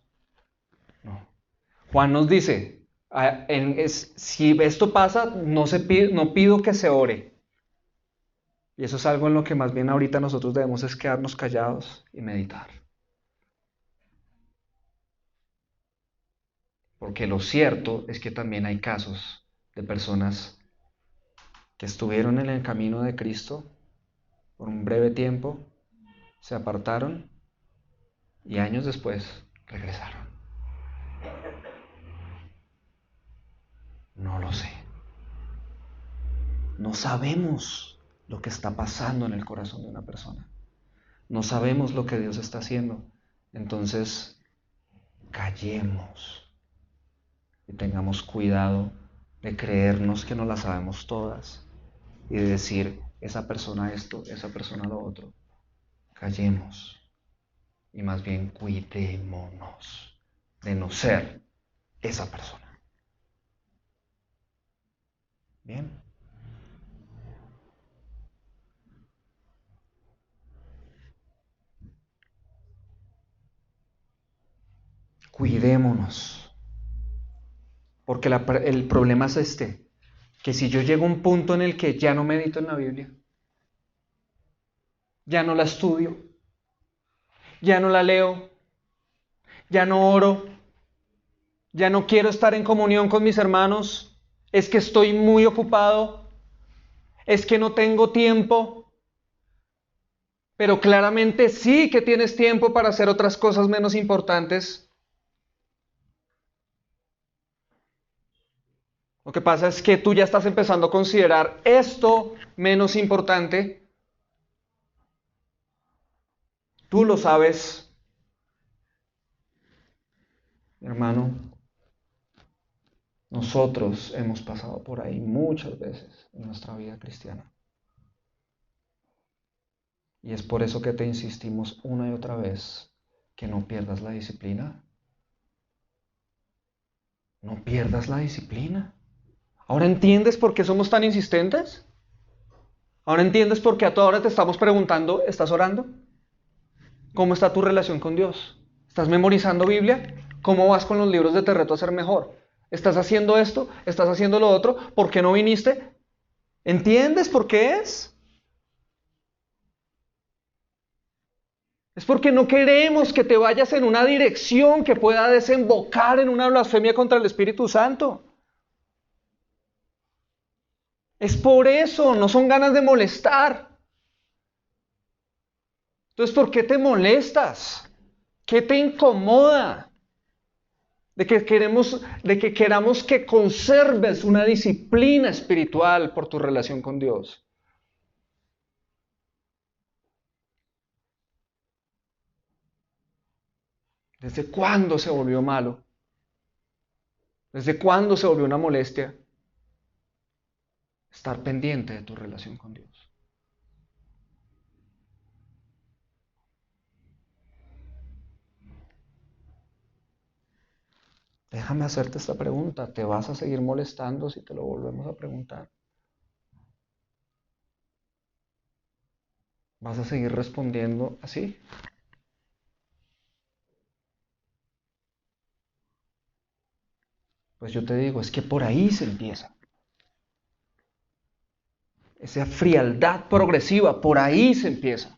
Speaker 1: No. Juan nos dice, si esto pasa, no pido que se ore. Y eso es algo en lo que más bien ahorita nosotros debemos es quedarnos callados y meditar. Porque lo cierto es que también hay casos de personas que estuvieron en el camino de Cristo por un breve tiempo, se apartaron y años después regresaron. No lo sé. No sabemos lo que está pasando en el corazón de una persona. No sabemos lo que Dios está haciendo. Entonces, callemos y tengamos cuidado de creernos que no las sabemos todas y de decir, esa persona esto, esa persona lo otro. Callemos y más bien cuidémonos de no ser esa persona. Bien. Cuidémonos. Porque el problema es que si yo llego a un punto en el que ya no medito en la Biblia, ya no la estudio, ya no la leo, ya no oro, ya no quiero estar en comunión con mis hermanos, es que estoy muy ocupado, es que no tengo tiempo, pero claramente sí que tienes tiempo para hacer otras cosas menos importantes. Lo que pasa es que tú ya estás empezando a considerar esto menos importante. Tú lo sabes, hermano. Nosotros hemos pasado por ahí muchas veces en nuestra vida cristiana. Y es por eso que te insistimos una y otra vez que no pierdas la disciplina. No pierdas la disciplina. ¿Ahora entiendes por qué somos tan insistentes? ¿Ahora entiendes por qué a toda hora te estamos preguntando, ¿estás orando? ¿Cómo está tu relación con Dios? ¿Estás memorizando Biblia? ¿Cómo vas con los libros de Te reto a ser mejor? ¿Estás haciendo esto? ¿Estás haciendo lo otro? ¿Por qué no viniste? ¿Entiendes por qué es? Es porque no queremos que te vayas en una dirección que pueda desembocar en una blasfemia contra el Espíritu Santo. Es por eso, no son ganas de molestar. Entonces, ¿por qué te molestas? ¿Qué te incomoda? De que queramos que conserves una disciplina espiritual por tu relación con Dios. ¿Desde cuándo se volvió malo? ¿Desde cuándo se volvió una molestia? Estar pendiente de tu relación con Dios. Déjame hacerte esta pregunta. ¿Te vas a seguir molestando si te lo volvemos a preguntar? ¿Vas a seguir respondiendo así? Pues yo te digo, es que por ahí se empieza. Esa frialdad progresiva, por ahí se empieza.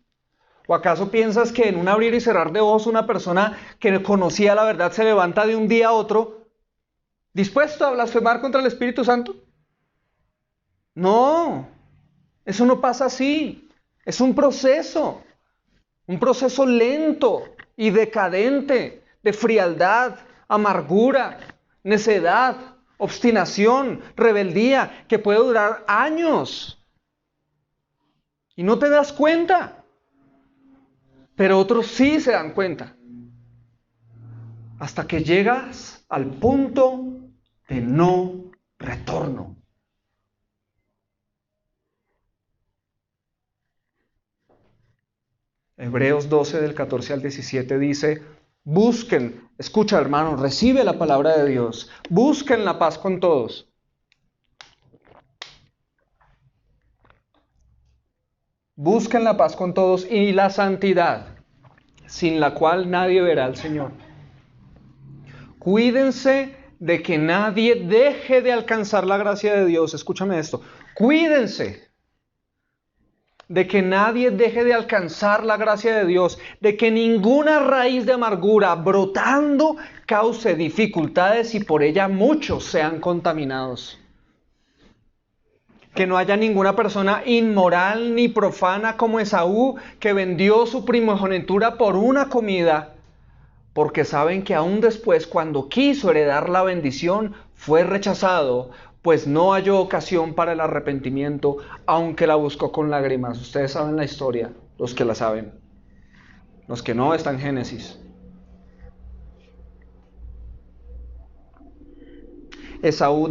Speaker 1: ¿O acaso piensas que en un abrir y cerrar de ojos una persona que conocía la verdad se levanta de un día a otro dispuesto a blasfemar contra el Espíritu Santo? No, eso no pasa así. Es un proceso lento y decadente de frialdad, amargura, necedad, obstinación, rebeldía, que puede durar años. Y no te das cuenta, pero otros sí se dan cuenta. Hasta que llegas al punto de no retorno. Hebreos 12 del 14 al 17 dice: busquen, escucha hermano, recibe la palabra de Dios, busquen la paz con todos. Busquen la paz con todos y la santidad, sin la cual nadie verá al Señor. Cuídense de que nadie deje de alcanzar la gracia de Dios. Escúchame esto. Cuídense de que nadie deje de alcanzar la gracia de Dios, de que ninguna raíz de amargura brotando cause dificultades y por ella muchos sean contaminados. Que no haya ninguna persona inmoral ni profana como Esaú, que vendió su primogenitura por una comida, porque saben que aún después, cuando quiso heredar la bendición, fue rechazado, pues no halló ocasión para el arrepentimiento, aunque la buscó con lágrimas. Ustedes saben la historia, los que la saben. Los que no, está en Génesis. Esaú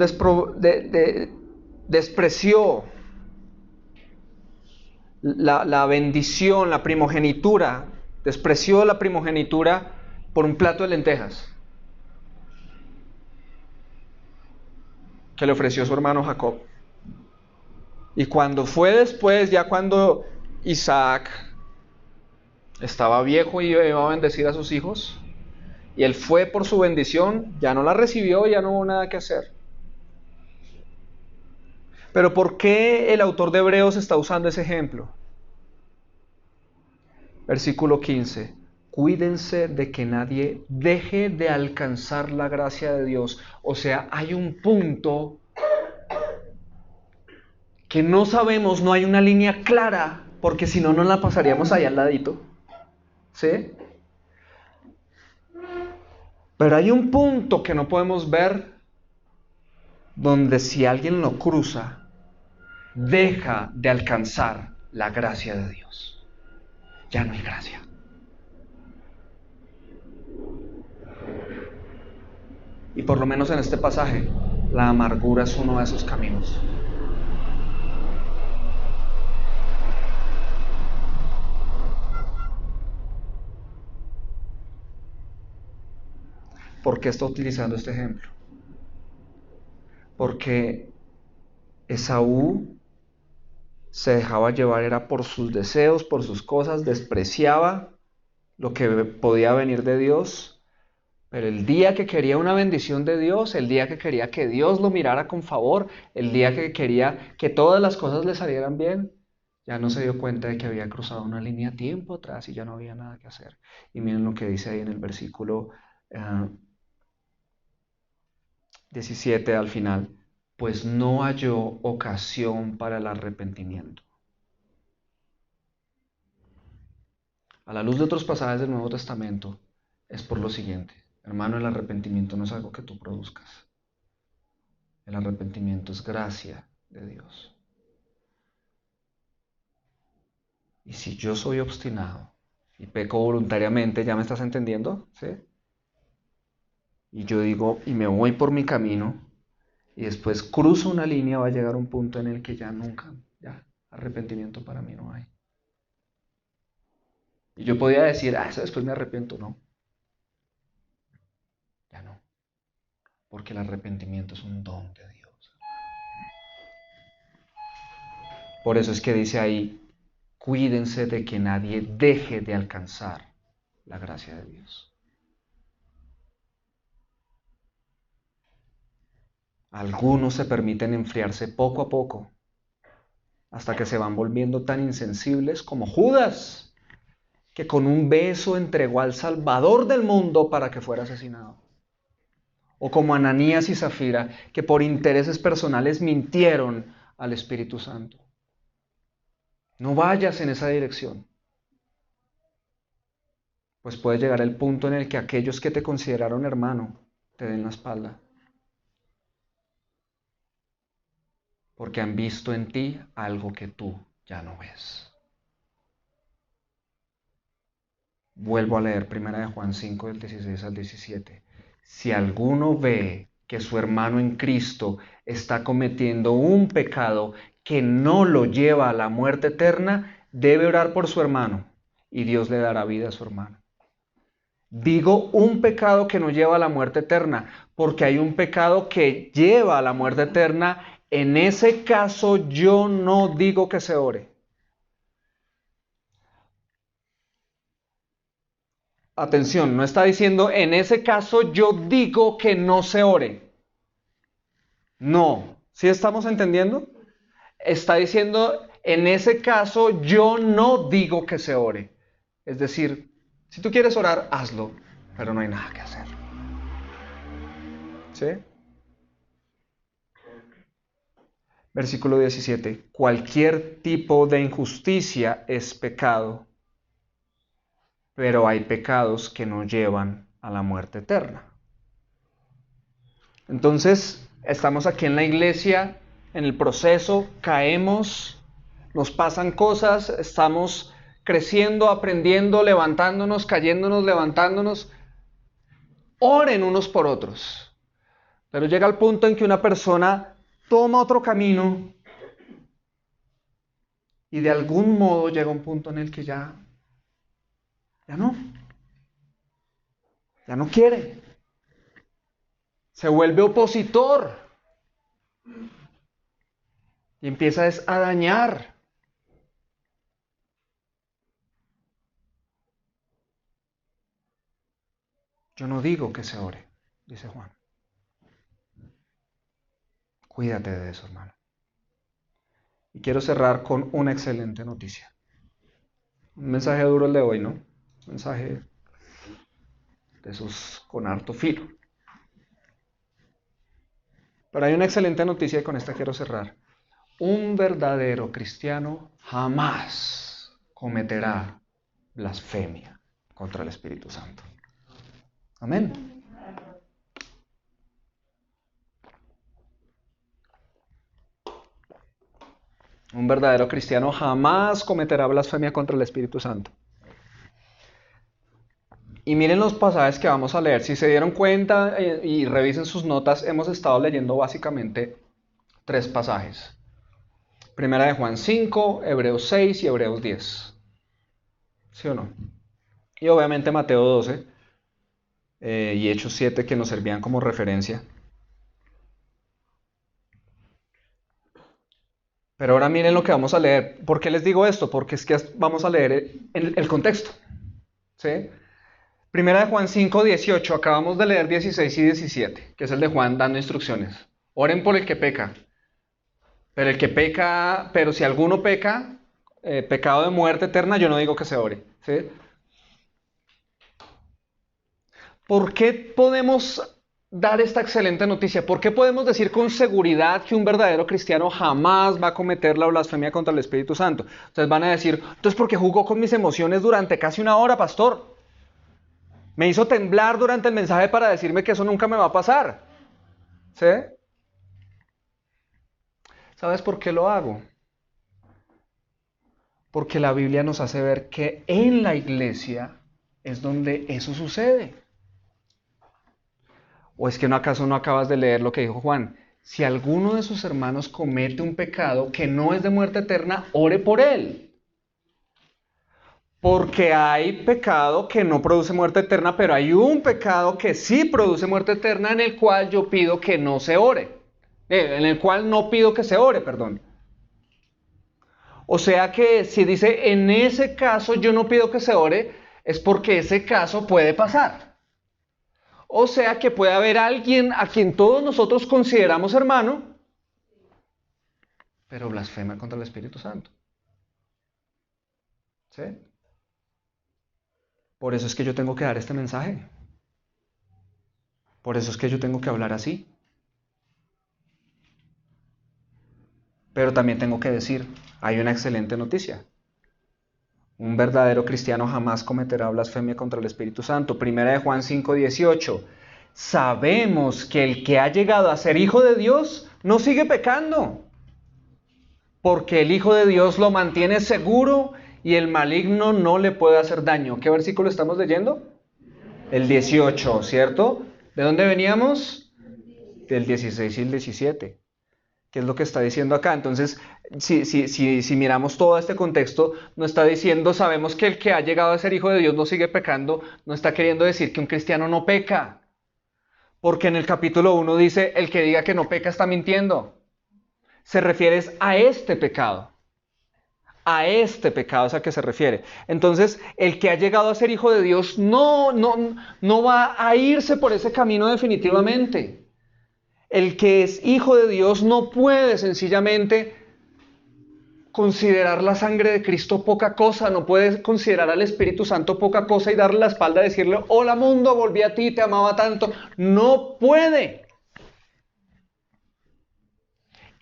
Speaker 1: despreció la bendición, la primogenitura, despreció la primogenitura por un plato de lentejas que le ofreció su hermano Jacob. Y cuando fue después, ya cuando Isaac estaba viejo y iba a bendecir a sus hijos, y él fue por su bendición, ya no la recibió, ya no hubo nada que hacer. Pero ¿por qué el autor de Hebreos está usando ese ejemplo? Versículo 15. Cuídense de que nadie deje de alcanzar la gracia de Dios. O sea, hay un punto que no sabemos, no hay una línea clara, porque si no nos la pasaríamos ahí al ladito. ¿Sí? Pero hay un punto que no podemos ver, donde si alguien lo cruza, deja de alcanzar la gracia de Dios. Ya no hay gracia. Y por lo menos en este pasaje, la amargura es uno de esos caminos. ¿Por qué está utilizando este ejemplo? Porque Esaú se dejaba llevar, era por sus deseos, por sus cosas, despreciaba lo que podía venir de Dios, pero el día que quería una bendición de Dios, el día que quería que Dios lo mirara con favor, el día que quería que todas las cosas le salieran bien, ya no se dio cuenta de que había cruzado una línea tiempo atrás y ya no había nada que hacer. Y miren lo que dice ahí en el versículo 17 al final: pues no halló ocasión para el arrepentimiento. A la luz de otros pasajes del Nuevo Testamento, es por lo siguiente. Hermano, el arrepentimiento no es algo que tú produzcas. El arrepentimiento es gracia de Dios. Y si yo soy obstinado y peco voluntariamente, ¿ya me estás entendiendo? ¿Sí? Y yo digo, y me voy por mi camino, y después cruzo una línea, va a llegar un punto en el que ya nunca, ya, arrepentimiento para mí no hay. Y yo podía decir, eso después me arrepiento. No. Ya no. Porque el arrepentimiento es un don de Dios. Por eso es que dice ahí, cuídense de que nadie deje de alcanzar la gracia de Dios. Algunos se permiten enfriarse poco a poco, hasta que se van volviendo tan insensibles como Judas, que con un beso entregó al Salvador del mundo para que fuera asesinado. O como Ananías y Zafira, que por intereses personales mintieron al Espíritu Santo. No vayas en esa dirección, pues puede llegar el punto en el que aquellos que te consideraron hermano te den la espalda, porque han visto en ti algo que tú ya no ves. Vuelvo a leer 1 Juan 5, del 16 al 17. Si alguno ve que su hermano en Cristo está cometiendo un pecado que no lo lleva a la muerte eterna, debe orar por su hermano y Dios le dará vida a su hermano. Digo un pecado que no lleva a la muerte eterna, porque hay un pecado que lleva a la muerte eterna. En ese caso yo no digo que se ore. Atención, no está diciendo en ese caso yo digo que no se ore. No, ¿sí estamos entendiendo? Está diciendo en ese caso yo no digo que se ore. Es decir, si tú quieres orar, hazlo, pero no hay nada que hacer. ¿Sí? Versículo 17. Cualquier tipo de injusticia es pecado, pero hay pecados que no llevan a la muerte eterna. Entonces, estamos aquí en la iglesia, en el proceso, caemos, nos pasan cosas, estamos creciendo, aprendiendo, levantándonos, cayéndonos, levantándonos. Oren unos por otros. Pero llega el punto en que una persona toma otro camino y de algún modo llega un punto en el que ya no quiere. Se vuelve opositor y empieza a dañar. Yo no digo que se ore, dice Juan. Cuídate de eso, hermano. Y quiero cerrar con una excelente noticia. Un mensaje duro el de hoy, ¿no? Un mensaje de esos con harto filo. Pero hay una excelente noticia y con esta quiero cerrar. Un verdadero cristiano jamás cometerá blasfemia contra el Espíritu Santo. Amén. Un verdadero cristiano jamás cometerá blasfemia contra el Espíritu Santo. Y miren los pasajes que vamos a leer. Si se dieron cuenta y revisen sus notas, hemos estado leyendo básicamente 3 pasajes. Primera de Juan 5, Hebreos 6 y Hebreos 10. ¿Sí o no? Y obviamente Mateo 12 y Hechos 7 que nos servían como referencia. Pero ahora miren lo que vamos a leer. ¿Por qué les digo esto? Porque es que vamos a leer el contexto. ¿Sí? Primera de Juan 5, 18. Acabamos de leer 16 y 17, que es el de Juan dando instrucciones. Oren por el que peca. Pero si alguno peca, pecado de muerte eterna, yo no digo que se ore. ¿Sí? ¿Por qué podemos dar esta excelente noticia? ¿Por qué podemos decir con seguridad que un verdadero cristiano jamás va a cometer la blasfemia contra el Espíritu Santo? Ustedes van a decir, entonces, ¿por qué jugó con mis emociones durante casi una hora, pastor? Me hizo temblar durante el mensaje para decirme que eso nunca me va a pasar. ¿Sí? ¿Sabes por qué lo hago? Porque la Biblia nos hace ver que en la iglesia es donde eso sucede. ¿O es que no acaso no acabas de leer lo que dijo Juan? Si alguno de sus hermanos comete un pecado que no es de muerte eterna, ore por él. Porque hay pecado que no produce muerte eterna, pero hay un pecado que sí produce muerte eterna en el cual yo pido que no se ore. En el cual no pido que se ore, perdón. O sea que si dice en ese caso yo no pido que se ore, es porque ese caso puede pasar. O sea que puede haber alguien a quien todos nosotros consideramos hermano, pero blasfema contra el Espíritu Santo. ¿Sí? Por eso es que yo tengo que dar este mensaje. Por eso es que yo tengo que hablar así. Pero también tengo que decir, hay una excelente noticia. Un verdadero cristiano jamás cometerá blasfemia contra el Espíritu Santo. Primera de Juan 5:18. Sabemos que el que ha llegado a ser hijo de Dios no sigue pecando, porque el Hijo de Dios lo mantiene seguro y el maligno no le puede hacer daño. ¿Qué versículo estamos leyendo? El 18, ¿cierto? ¿De dónde veníamos? Del 16 y el 17. ¿Qué es lo que está diciendo acá? Entonces, si miramos todo este contexto, no está diciendo, sabemos que el que ha llegado a ser hijo de Dios no sigue pecando, no está queriendo decir que un cristiano no peca. Porque en el capítulo 1 dice, el que diga que no peca está mintiendo. Se refiere a este pecado. A este pecado es a que se refiere. Entonces, el que ha llegado a ser hijo de Dios no va a irse por ese camino definitivamente. El que es hijo de Dios no puede sencillamente considerar la sangre de Cristo poca cosa, no puede considerar al Espíritu Santo poca cosa y darle la espalda y decirle, hola mundo, volví a ti, te amaba tanto. No puede.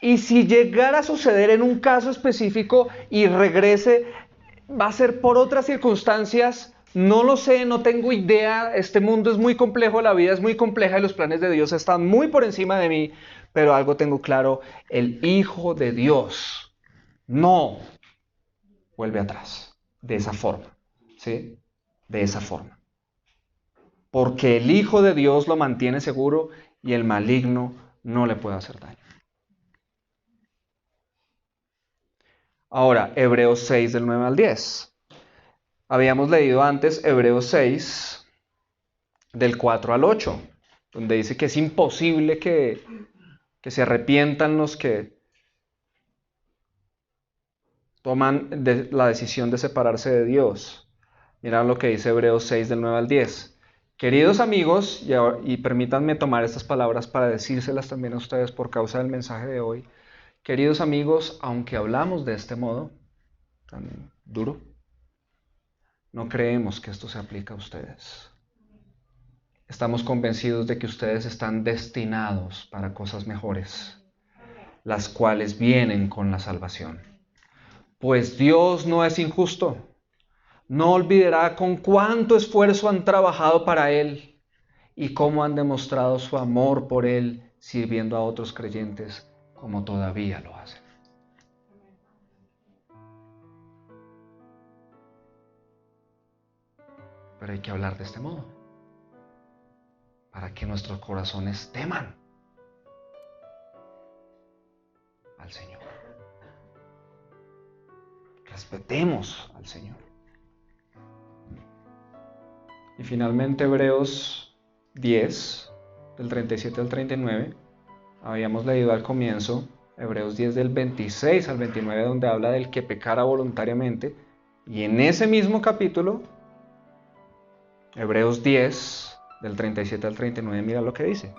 Speaker 1: Y si llegara a suceder en un caso específico y regrese, va a ser por otras circunstancias. No lo sé, no tengo idea. Este mundo es muy complejo, la vida es muy compleja y los planes de Dios están muy por encima de mí. Pero algo tengo claro, el Hijo de Dios no vuelve atrás de esa forma, ¿sí? De esa forma. Porque el Hijo de Dios lo mantiene seguro y el maligno no le puede hacer daño. Ahora, Hebreos 6 del 9 al 10. Habíamos leído antes Hebreos 6 del 4 al 8, donde dice que es imposible que se arrepientan los que toman la decisión de separarse de Dios. Mirad lo que dice Hebreos 6 del 9 al 10. Queridos amigos, y permítanme tomar estas palabras para decírselas también a ustedes por causa del mensaje de hoy. Queridos amigos, aunque hablamos de este modo tan duro, no creemos que esto se aplique a ustedes. Estamos convencidos de que ustedes están destinados para cosas mejores, las cuales vienen con la salvación. Pues Dios no es injusto. No olvidará con cuánto esfuerzo han trabajado para Él y cómo han demostrado su amor por Él sirviendo a otros creyentes como todavía lo hacen. Pero hay que hablar de este modo, para que nuestros corazones teman al Señor. Respetemos al Señor. Y finalmente Hebreos 10, del 37 al 39, habíamos leído al comienzo, Hebreos 10 del 26 al 29, donde habla del que pecara voluntariamente. Y en ese mismo capítulo, Hebreos 10, del 37 al 39, mira lo que dice.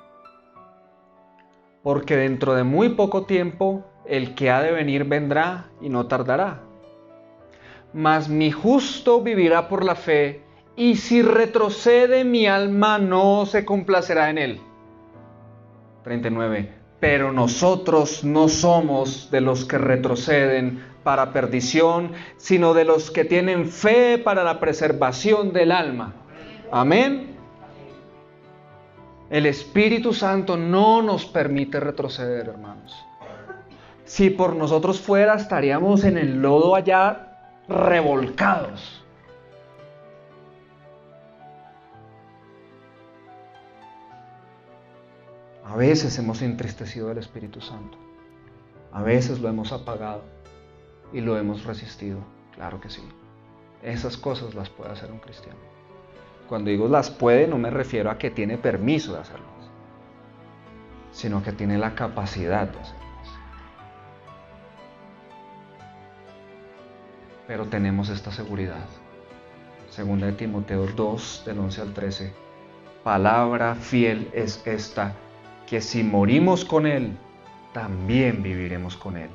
Speaker 1: Porque dentro de muy poco tiempo, el que ha de venir vendrá y no tardará. Mas mi justo vivirá por la fe, y si retrocede mi alma no se complacerá en él. 39. Pero nosotros no somos de los que retroceden para perdición, sino de los que tienen fe para la preservación del alma. Amén. El Espíritu Santo no nos permite retroceder, hermanos. Si por nosotros fuera, estaríamos en el lodo allá revolcados. A veces hemos entristecido al Espíritu Santo. A veces lo hemos apagado y lo hemos resistido. Claro que sí. Esas cosas las puede hacer un cristiano. Cuando digo las puede, no me refiero a que tiene permiso de hacerlas, sino que tiene la capacidad de hacerlas. Pero tenemos esta seguridad. Segunda de Timoteo 2, del 11 al 13. Palabra fiel es esta, que si morimos con Él, también viviremos con Él.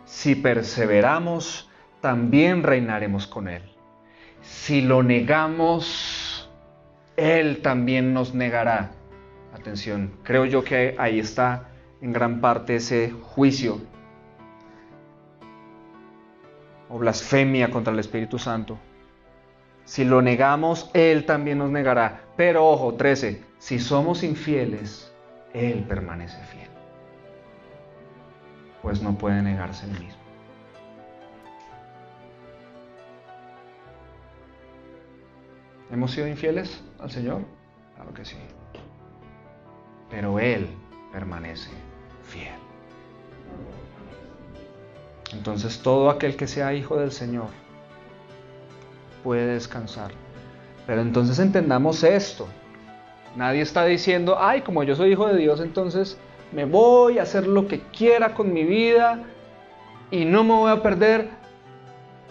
Speaker 1: Si perseveramos, también reinaremos con Él. Si lo negamos, Él también nos negará. Atención, creo yo que ahí está en gran parte ese juicio o blasfemia contra el Espíritu Santo. Si lo negamos, Él también nos negará. Pero ojo, 13, si somos infieles, Él permanece fiel, pues no puede negarse Él mismo. ¿Hemos sido infieles al Señor? Claro que sí. Pero Él permanece fiel. Entonces todo aquel que sea hijo del Señor puede descansar. Pero entonces entendamos esto. Nadie está diciendo, ay, como yo soy hijo de Dios, entonces me voy a hacer lo que quiera con mi vida y no me voy a perder.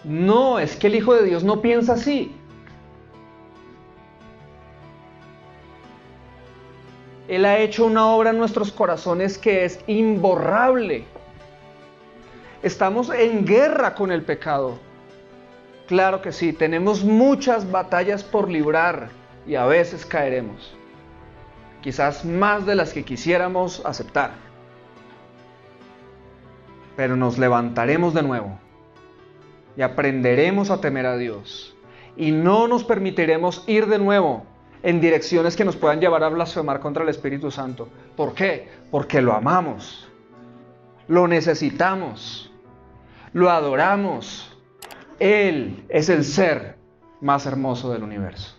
Speaker 1: No, es que el Hijo de Dios no piensa así. Él ha hecho una obra en nuestros corazones que es imborrable. Estamos en guerra con el pecado. Claro que sí, tenemos muchas batallas por librar y a veces caeremos. Quizás más de las que quisiéramos aceptar. Pero nos levantaremos de nuevo y aprenderemos a temer a Dios. Y no nos permitiremos ir de nuevo en direcciones que nos puedan llevar a blasfemar contra el Espíritu Santo. ¿Por qué? Porque lo amamos, lo necesitamos, lo adoramos. Él es el ser más hermoso del universo.